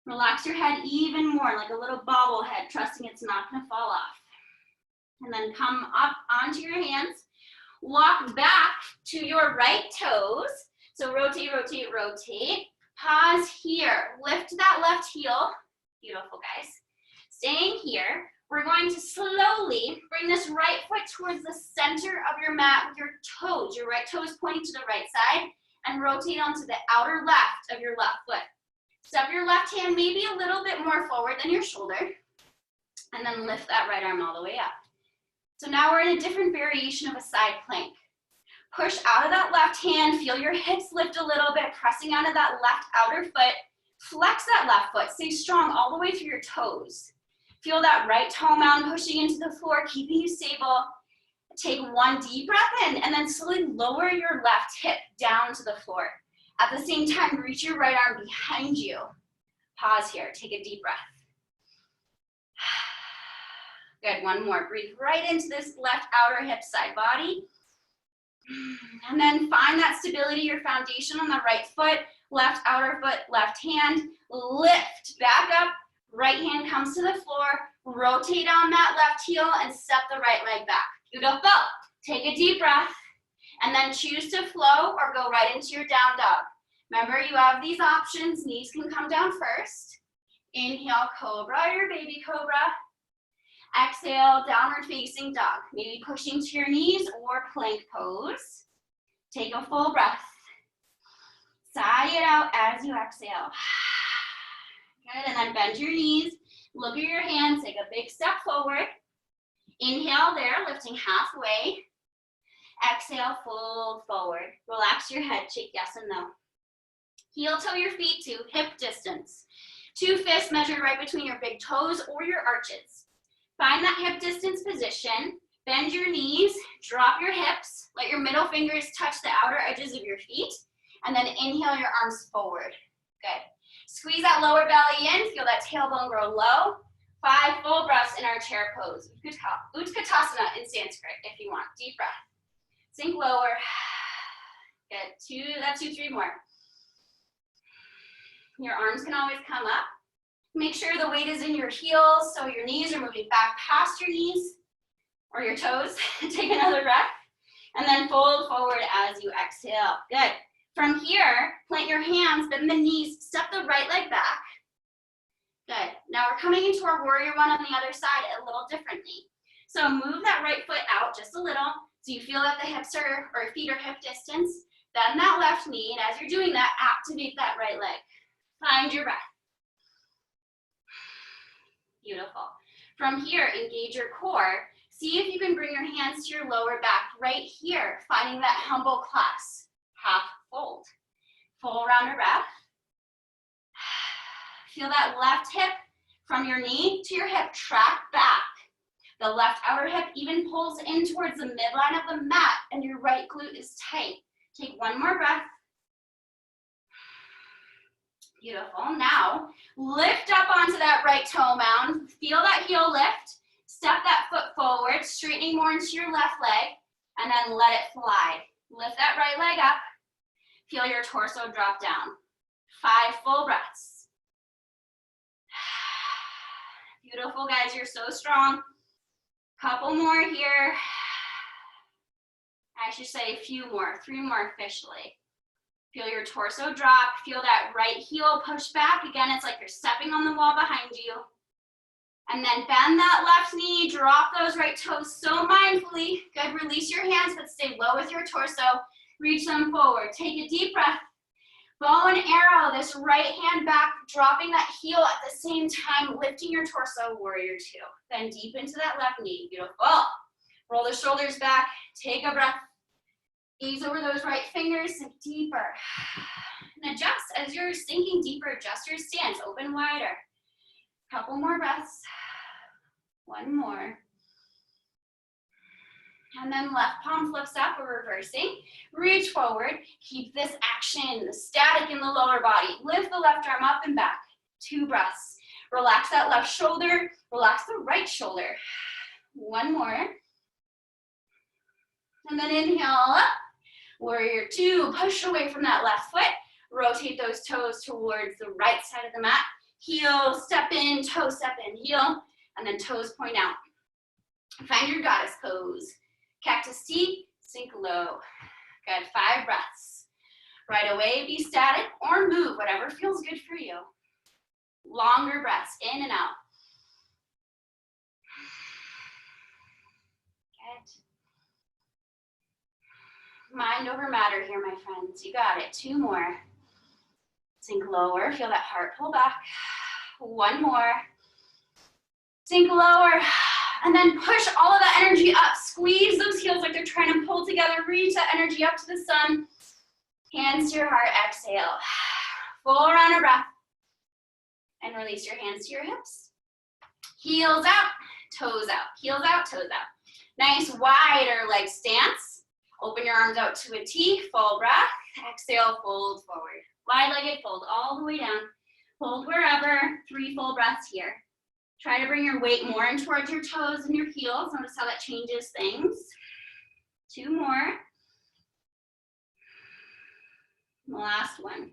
Relax your head even more like a little bobblehead, trusting it's not gonna fall off. And then come up onto your hands. Walk back to your right toes. So rotate, rotate, rotate. Pause here. Lift that left heel. Beautiful, guys. Staying here, we're going to slowly bring this right foot towards the center of your mat with your toes. Your right toes pointing to the right side and rotate onto the outer left of your left foot. Step your left hand maybe a little bit more forward than your shoulder and then lift that right arm all the way up. So now we're in a different variation of a side plank. Push out of that left hand, feel your hips lift a little bit, pressing onto that left outer foot. Flex that left foot, stay strong all the way through your toes. Feel that right toe mound pushing into the floor, keeping you stable. Take 1 deep breath in and then slowly lower your left hip down to the floor. At the same time, reach your right arm behind you. Pause here, take a deep breath. Good, one more. Breathe right into this left outer hip side body. And then find that stability, your foundation on the right foot, left outer foot, left hand. Lift back up, right hand comes to the floor. Rotate on that left heel and step the right leg back. Beautiful. Take a deep breath and then choose to flow or go right into your down dog. Remember, you have these options. Knees can come down first. Inhale, cobra or baby cobra. Exhale, downward facing dog. Maybe pushing to your knees or plank pose. Take a full breath. Sigh it out as you exhale. Good, and then bend your knees. Look at your hands, take a big step forward. Inhale there, lifting halfway. Exhale, fold forward. Relax your head, shake yes and no. Heel toe your feet to hip distance. 2 fists measured right between your big toes or your arches. Find that hip distance position. Bend your knees, drop your hips, let your middle fingers touch the outer edges of your feet, and then inhale your arms forward. Good. Squeeze that lower belly in, feel that tailbone grow low. 5 full breaths in our chair pose. Utkatasana in Sanskrit if you want. Deep breath. Sink lower. Good. That's 2, 3 more. Your arms can always come up. Make sure the weight is in your heels, so your knees are moving back past your knees or your toes. Take another breath, and then fold forward as you exhale. Good. From here, plant your hands, bend the knees, step the right leg back. Good. Now we're coming into our warrior one on the other side a little differently. So move that right foot out just a little, so you feel that the hips are, or feet are hip distance. Bend that left knee, and as you're doing that, activate that right leg. Find your breath. Beautiful. From here, engage your core. See if you can bring your hands to your lower back right here, finding that humble clasp. Half fold. Full round of breath. Feel that left hip from your knee to your hip track back. The left outer hip even pulls in towards the midline of the mat, and your right glute is tight. Take one more breath. Beautiful. Now, lift up onto that right toe mound. Feel that heel lift. Step that foot forward, straightening more into your left leg, and then let it fly. Lift that right leg up. Feel your torso drop down. 5 full breaths. Beautiful, guys. You're so strong. Couple more here. I should say a few more, 3 more officially. Feel your torso drop. Feel that right heel push back. Again, it's like you're stepping on the wall behind you. And then bend that left knee, drop those right toes so mindfully. Good, release your hands, but stay low with your torso. Reach them forward. Take a deep breath. Bow and arrow this right hand back, dropping that heel at the same time, lifting your torso, warrior 2. Then deep into that left knee. Beautiful. Roll the shoulders back. Take a breath. Ease over those right fingers, sink deeper. And adjust as you're sinking deeper, adjust your stance, open wider. Couple more breaths. 1 more. And then left palm flips up, we're reversing. Reach forward, keep this action static in the lower body. Lift the left arm up and back. 2 breaths. Relax that left shoulder, relax the right shoulder. 1 more. And then inhale up. Warrior 2, push away from that left foot. Rotate those toes towards the right side of the mat. Heel, step in, toe step in, heel, and then toes point out. Find your goddess pose. Cactus T, sink low. Good, 5 breaths. Right away, be static or move, whatever feels good for you. Longer breaths, in and out. Good. Mind over matter here, my friends. You got it. 2 more. Sink lower. Feel that heart pull back. 1 more. Sink lower. And then push all of that energy up. Squeeze those heels like they're trying to pull together. Reach that energy up to the sun. Hands to your heart. Exhale. Full round of breath. And release your hands to your hips. Heels out. Toes out. Heels out. Toes out. Nice wider leg stance. Open your arms out to a T, full breath. Exhale, fold forward. Wide-legged fold all the way down. Hold wherever, 3 full breaths here. Try to bring your weight more in towards your toes and your heels. Notice how that changes things. 2 more. Last one.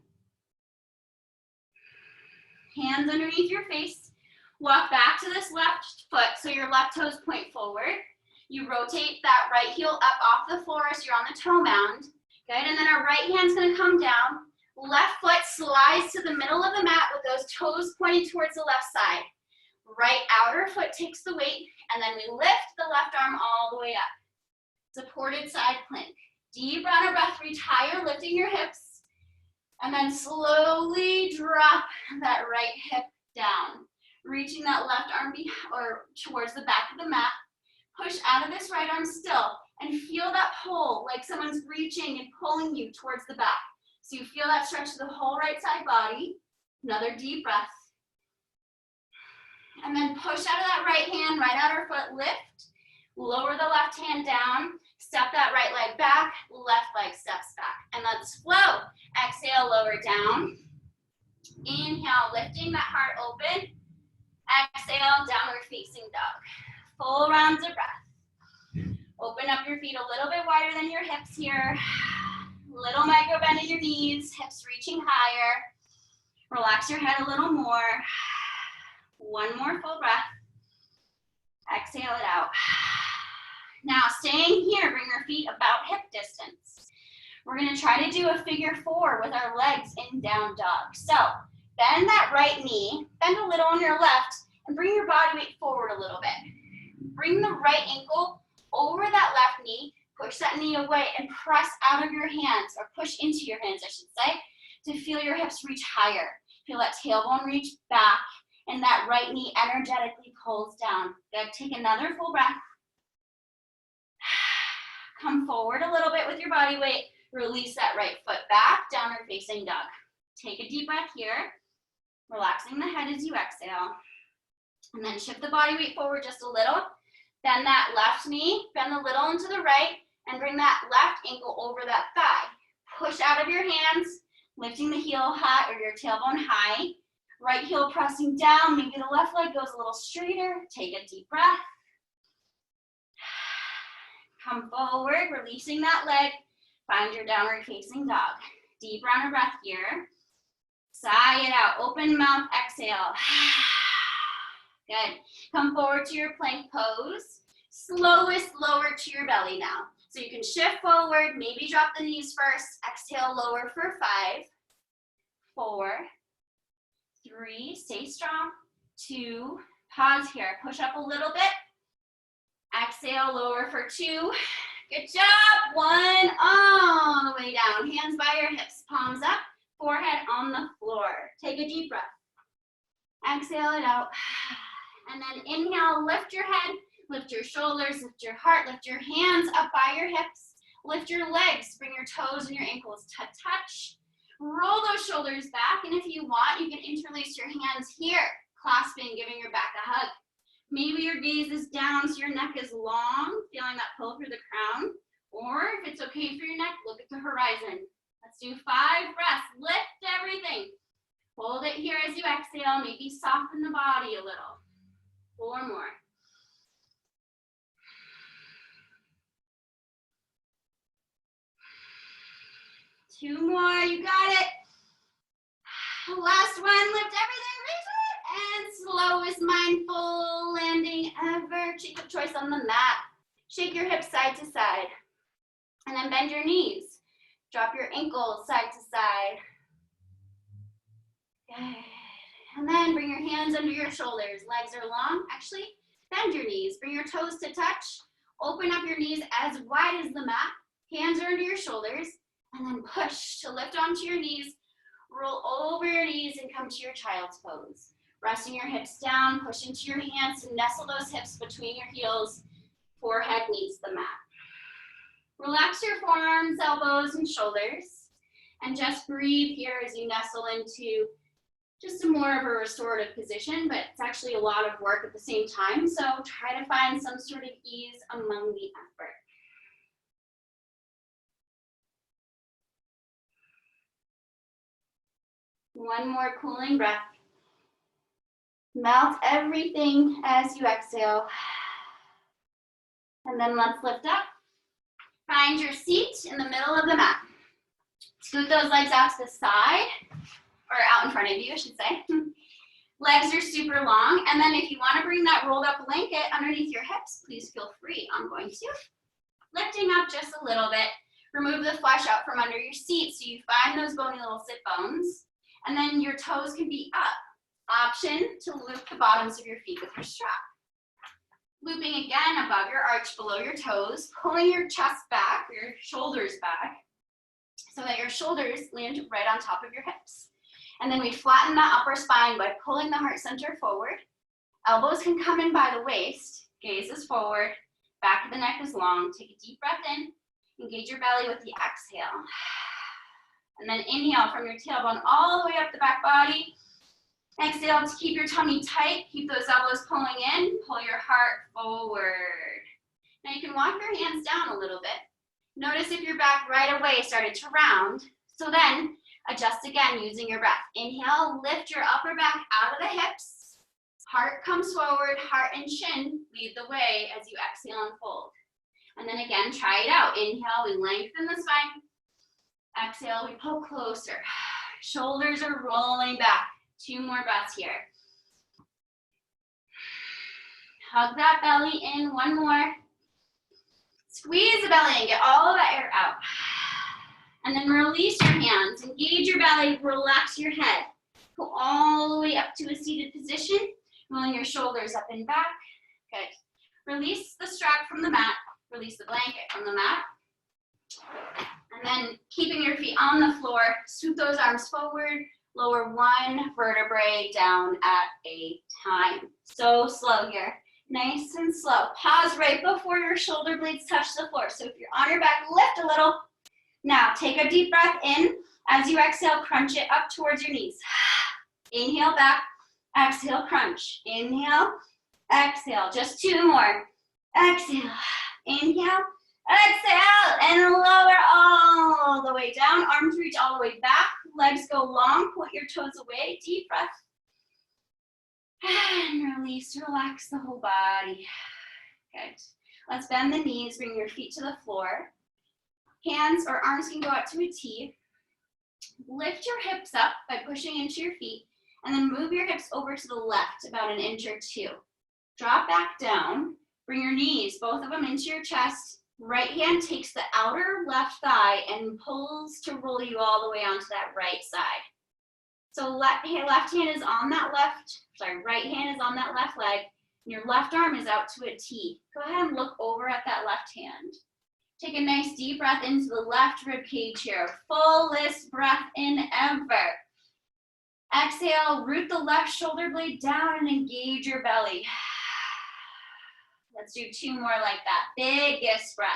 Hands underneath your face. Walk back to this left foot so your left toes point forward. You rotate that right heel up off the floor so you're on the toe mound. Good, and then our right hand's gonna come down. Left foot slides to the middle of the mat with those toes pointing towards the left side. Right outer foot takes the weight, and then we lift the left arm all the way up. Supported side plank. Deep round of breath, reach higher, lifting your hips, and then slowly drop that right hip down. Reaching that left arm towards the back of the mat. Push out of this right arm still, and feel that pull, like someone's reaching and pulling you towards the back. So you feel that stretch to the whole right side body. Another deep breath. And then push out of that right hand, right outer foot, lift. Lower the left hand down. Step that right leg back, left leg steps back. And let's flow. Exhale, lower down. Inhale, lifting that heart open. Exhale, downward facing dog. Full rounds of breath. Open up your feet a little bit wider than your hips here. Little micro bend in your knees, hips reaching higher. Relax your head a little more. One more full breath. Exhale it out. Now staying here, bring your feet about hip distance. We're gonna try to do a figure 4 with our legs in down dog. So bend that right knee, bend a little on your left, and bring your body weight forward a little bit. Bring the right ankle over that left knee, push that knee away, and press out of your hands, or push into your hands, I should say, to feel your hips reach higher. Feel that tailbone reach back, and that right knee energetically pulls down. Good, take another full breath. Come forward a little bit with your body weight. Release that right foot back, downward facing dog. Take a deep breath here, relaxing the head as you exhale. And then shift the body weight forward just a little. Bend that left knee, bend a little into the right, and bring that left ankle over that thigh. Push out of your hands, lifting the heel high or your tailbone high. Right heel pressing down, maybe the left leg goes a little straighter. Take a deep breath. Come forward, releasing that leg. Find your downward facing dog. Deep round of breath here. Sigh it out, open mouth, exhale. Good. Come forward to your plank pose. Slowest lower to your belly now. So you can shift forward, maybe drop the knees first. Exhale, lower for 5, 4, 3, stay strong. 2, pause here. Push up a little bit. Exhale, lower for 2. Good job. 1, all the way down. Hands by your hips, palms up, forehead on the floor. Take a deep breath. Exhale it out. And then inhale, lift your head, lift your shoulders, lift your heart, lift your hands up by your hips, lift your legs, bring your toes and your ankles to touch. Roll those shoulders back, and if you want, you can interlace your hands here, clasping, giving your back a hug. Maybe your gaze is down so your neck is long, feeling that pull through the crown. Or if it's okay for your neck, look at the horizon. Let's do 5 breaths. Lift everything. Hold it here as you exhale. Maybe soften the body a little. 4 more. Two more. You got it. Last one. Lift everything. Reach it. And slowest mindful landing ever. Cheek of choice on the mat. Shake your hips side to side. And then bend your knees. Drop your ankles side to side. Good. And then bring your hands under your shoulders. Legs are long. Actually, bend your knees. Bring your toes to touch. Open up your knees as wide as the mat. Hands are under your shoulders. And then push to lift onto your knees. Roll over your knees and come to your child's pose. Resting your hips down. Push into your hands and nestle those hips between your heels. Forehead meets the mat. Relax your forearms, elbows, and shoulders. And just breathe here as you nestle into just a more of a restorative position, but it's actually a lot of work at the same time. So try to find some sort of ease among the effort. One more cooling breath. Melt everything as you exhale. And then let's lift up. Find your seat in the middle of the mat. Scoot those legs out to the side, or out in front of you, I should say. Legs are super long, and then if you want to bring that rolled up blanket underneath your hips, please feel free. I'm going to. Lifting up just a little bit. Remove the flesh out from under your seat so you find those bony little sit bones, and then your toes can be up. Option to loop the bottoms of your feet with your strap. Looping again above your arch, below your toes, pulling your chest back, your shoulders back, so that your shoulders land right on top of your hips. And then we flatten that upper spine by pulling the heart center forward. Elbows can come in by the waist, gaze is forward, back of the neck is long. Take a deep breath in, engage your belly with the exhale. And then inhale from your tailbone all the way up the back body. Exhale to keep your tummy tight, keep those elbows pulling in, pull your heart forward. Now you can walk your hands down a little bit. Notice if your back right away started to round, so then adjust again using your breath. Inhale, lift your upper back out of the hips. Heart comes forward, heart and shin lead the way as you exhale and fold. And then again, try it out. Inhale, we lengthen the spine. Exhale, we pull closer. Shoulders are rolling back. 2 more breaths here. Hug that belly in, 1 more. Squeeze the belly and get all of that air out. And then release your hands, engage your belly, relax your head. Go all the way up to a seated position, rolling your shoulders up and back. Good. Release the strap from the mat, release the blanket from the mat. And then keeping your feet on the floor, scoot those arms forward, lower 1 vertebrae down at a time. So slow here, nice and slow. Pause right before your shoulder blades touch the floor. So if you're on your back, lift a little. Now take a deep breath in. As you exhale, crunch it up towards your knees. Inhale back, exhale, crunch. Inhale, exhale, just 2 more. Exhale, inhale, exhale, and lower all the way down. Arms reach all the way back. Legs go long. Point your toes away. Deep breath. And release. Relax the whole body. Good. Let's bend the knees. Bring your feet to the floor. Hands or arms can go out to a T. Lift your hips up by pushing into your feet. And then move your hips over to the left about 1 inch or 2. Drop back down. Bring your knees, both of them, into your chest. Right hand takes the outer left thigh and pulls to roll you all the way onto that right side. So right hand is on that right hand is on that left leg, and your left arm is out to a T. Go ahead and look over at that left hand. Take a nice deep breath into the left rib cage here. Fullest breath in ever. Exhale, root the left shoulder blade down and engage your belly. Let's do 2 more like that. Biggest breath.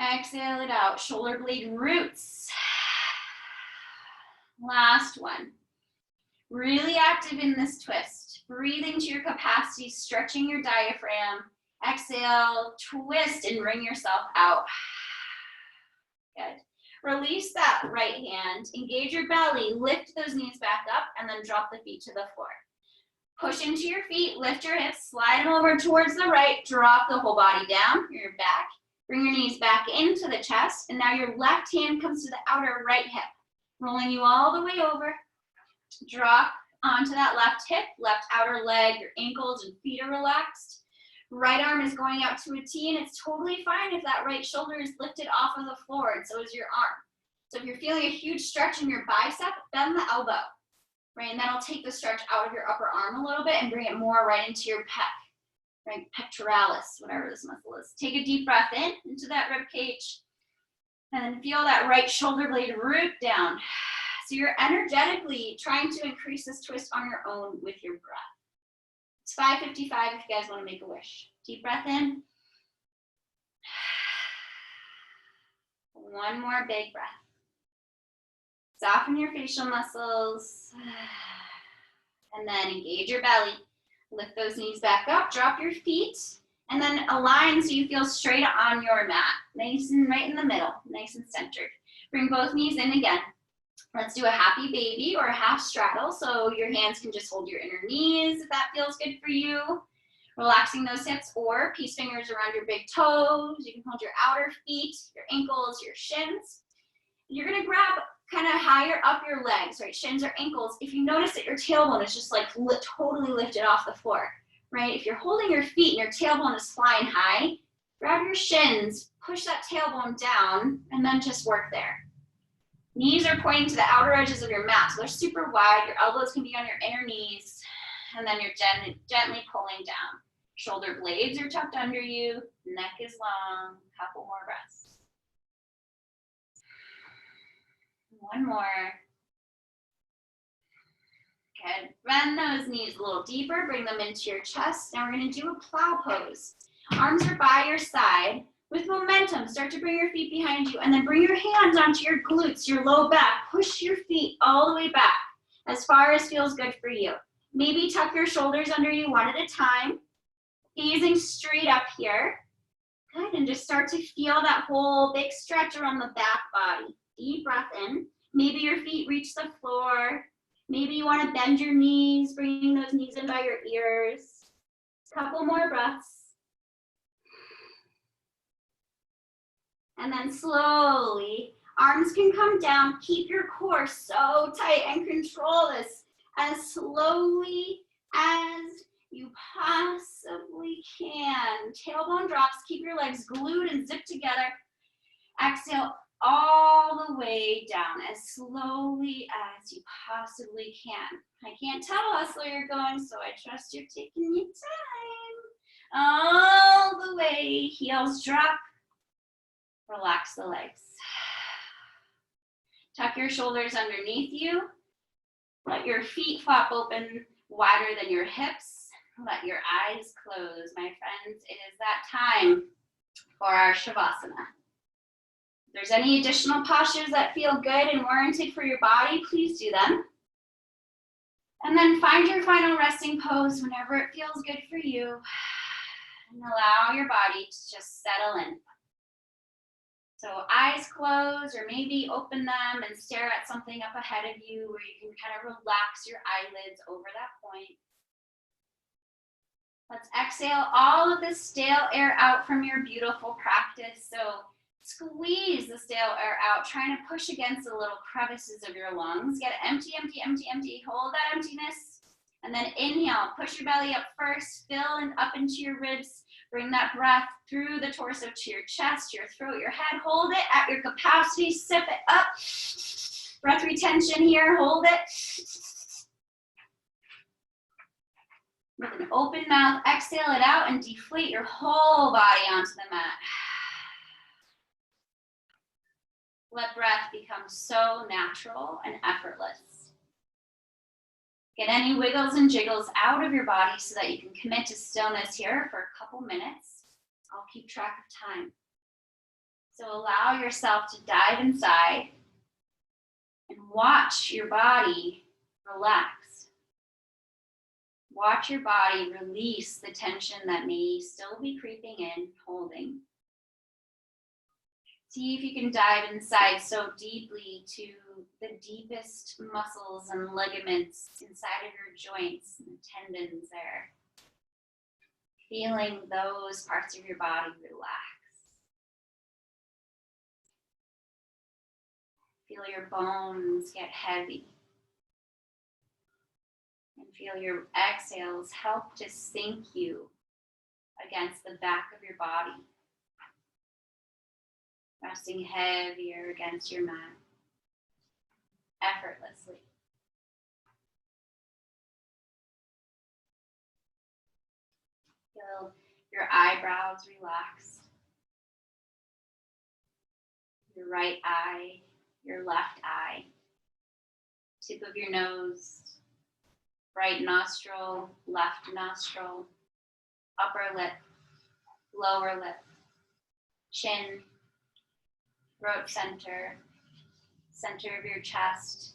Exhale it out. Shoulder blade roots. Last one. Really active in this twist. Breathing to your capacity, stretching your diaphragm. Exhale, twist and bring yourself out. Good. Release that right hand. Engage your belly. Lift those knees back up and then drop the feet to the floor. Push into your feet, lift your hips, slide them over towards the right, drop the whole body down, your back. Bring your knees back into the chest, and now your left hand comes to the outer right hip, rolling you all the way over. Drop onto that left hip, left outer leg, your ankles and feet are relaxed. Right arm is going out to a T, and it's totally fine if that right shoulder is lifted off of the floor, and so is your arm. So if you're feeling a huge stretch in your bicep, bend the elbow. Right, and that'll take the stretch out of your upper arm a little bit and bring it more right into your pec, right, pectoralis, whatever this muscle is. Take a deep breath in into that rib cage, and then feel that right shoulder blade root down. So you're energetically trying to increase this twist on your own with your breath. It's 5:55 if you guys want to make a wish. Deep breath in. 1 more big breath. Soften your facial muscles, and then engage your belly. Lift those knees back up, drop your feet, and then align so you feel straight on your mat. Nice and right in the middle, nice and centered. Bring both knees in again. Let's do a happy baby or a half straddle. So your hands can just hold your inner knees if that feels good for you. Relaxing those hips, or peace fingers around your big toes. You can hold your outer feet, your ankles, your shins. You're gonna grab kind of higher up your legs, right? Shins or ankles. If you notice that your tailbone is just like totally lifted off the floor, right? If you're holding your feet and your tailbone is flying high, grab your shins, push that tailbone down, and then just work there. Knees are pointing to the outer edges of your mat, so they're super wide. Your elbows can be on your inner knees, and then you're gently pulling down. Shoulder blades are tucked under you, neck is long, couple more breaths. One more. Good. Bend those knees a little deeper, bring them into your chest. Now we're going to do a plow pose. Arms are by your side. With momentum, start to bring your feet behind you, and then bring your hands onto your glutes, your low back. Push your feet all the way back as far as feels good for you. Maybe tuck your shoulders under you one at a time. Gazing straight up here. Good, and just start to feel that whole big stretch around the back body. Deep breath in. Maybe your feet reach the floor. Maybe you want to bend your knees, bringing those knees in by your ears. Couple more breaths. And then slowly, arms can come down. Keep your core so tight and control this as slowly as you possibly can. Tailbone drops. Keep your legs glued and zipped together. Exhale all the way down as slowly as you possibly can. I can't tell us where you're going, so I trust you're taking your time. All the way, heels drop. Relax the legs. Tuck your shoulders underneath you. Let your feet flop open wider than your hips. Let your eyes close. My friends, it is that time for our Shavasana. If there's any additional postures that feel good and warranted for your body, please do them. And then find your final resting pose whenever it feels good for you. And allow your body to just settle in. So eyes closed, or maybe open them and stare at something up ahead of you where you can kind of relax your eyelids over that point. Let's exhale all of the stale air out from your beautiful practice. So squeeze the stale air out, trying to push against the little crevices of your lungs. Get empty, empty, empty, empty. Hold that emptiness. And then inhale, push your belly up first, fill and up into your ribs. Bring that breath through the torso to your chest, your throat, your head. Hold it at your capacity. Sip it up. Breath retention here. Hold it. With an open mouth, exhale it out and deflate your whole body onto the mat. Let breath become so natural and effortless. Get any wiggles and jiggles out of your body so that you can commit to stillness here for a couple minutes. I'll keep track of time. So allow yourself to dive inside and watch your body relax. Watch your body release the tension that may still be creeping in, holding. See if you can dive inside so deeply to the deepest muscles and ligaments inside of your joints and tendons there. Feeling those parts of your body relax. Feel your bones get heavy. And feel your exhales help to sink you against the back of your body. Resting heavier against your mat, effortlessly. Feel your eyebrows relaxed. Your right eye, your left eye, tip of your nose, right nostril, left nostril, upper lip, lower lip, chin, throat center, center of your chest,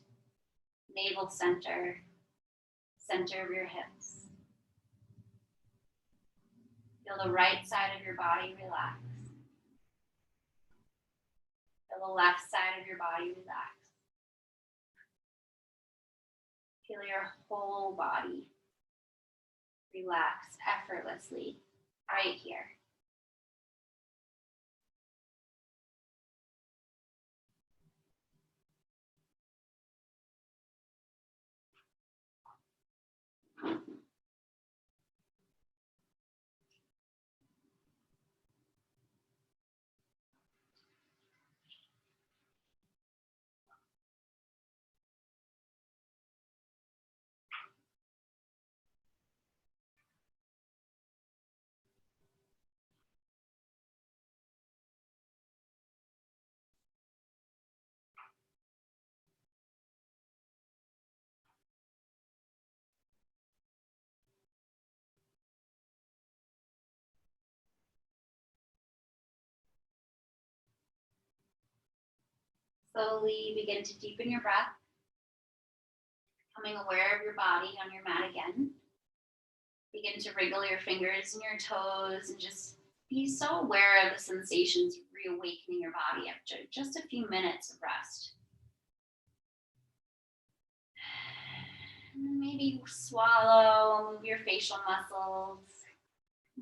navel center, center of your hips. Feel the right side of your body relax. Feel the left side of your body relax. Feel your whole body relax effortlessly right here. Slowly begin to deepen your breath, becoming aware of your body on your mat again. Begin to wriggle your fingers and your toes and just be so aware of the sensations reawakening your body after just a few minutes of rest. And then maybe swallow, move your facial muscles.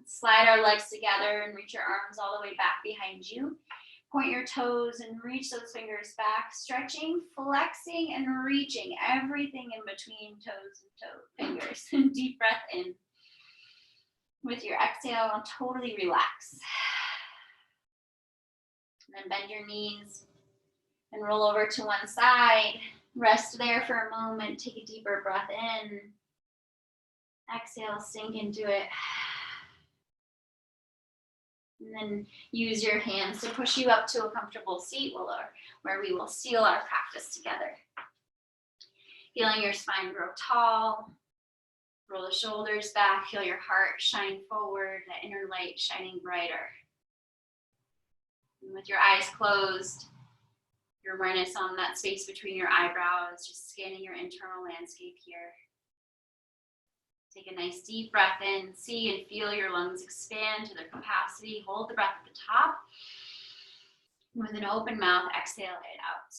Slide our legs together and reach your arms all the way back behind you. Point your toes and reach those fingers back, stretching, flexing, and reaching everything in between toes and fingers. Deep breath in. With your exhale, totally relax. And then bend your knees and roll over to one side. Rest there for a moment. Take a deeper breath in. Exhale, sink into it. And then use your hands to push you up to a comfortable seat where we will seal our practice together. Feeling your spine grow tall. Roll the shoulders back. Feel your heart shine forward, that inner light shining brighter. And with your eyes closed, your awareness on that space between your eyebrows, just scanning your internal landscape here. Take a nice deep breath in, see and feel your lungs expand to their capacity. Hold the breath at the top. And with an open mouth, exhale it out.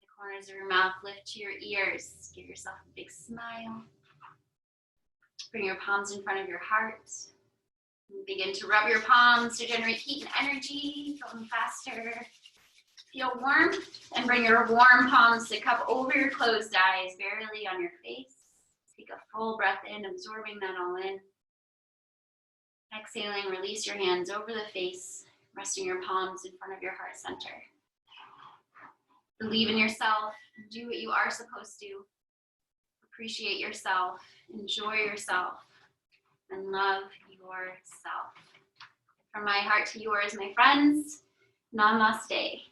The corners of your mouth lift to your ears. Give yourself a big smile. Bring your palms in front of your heart. And begin to rub your palms to generate heat and energy. Going faster. Feel warm, and bring your warm palms to cup over your closed eyes, barely on your face. Take a full breath in, absorbing that all in. Exhaling, release your hands over the face, resting your palms in front of your heart center. Believe in yourself, do what you are supposed to. Appreciate yourself, enjoy yourself, and love yourself. From my heart to yours, my friends, namaste.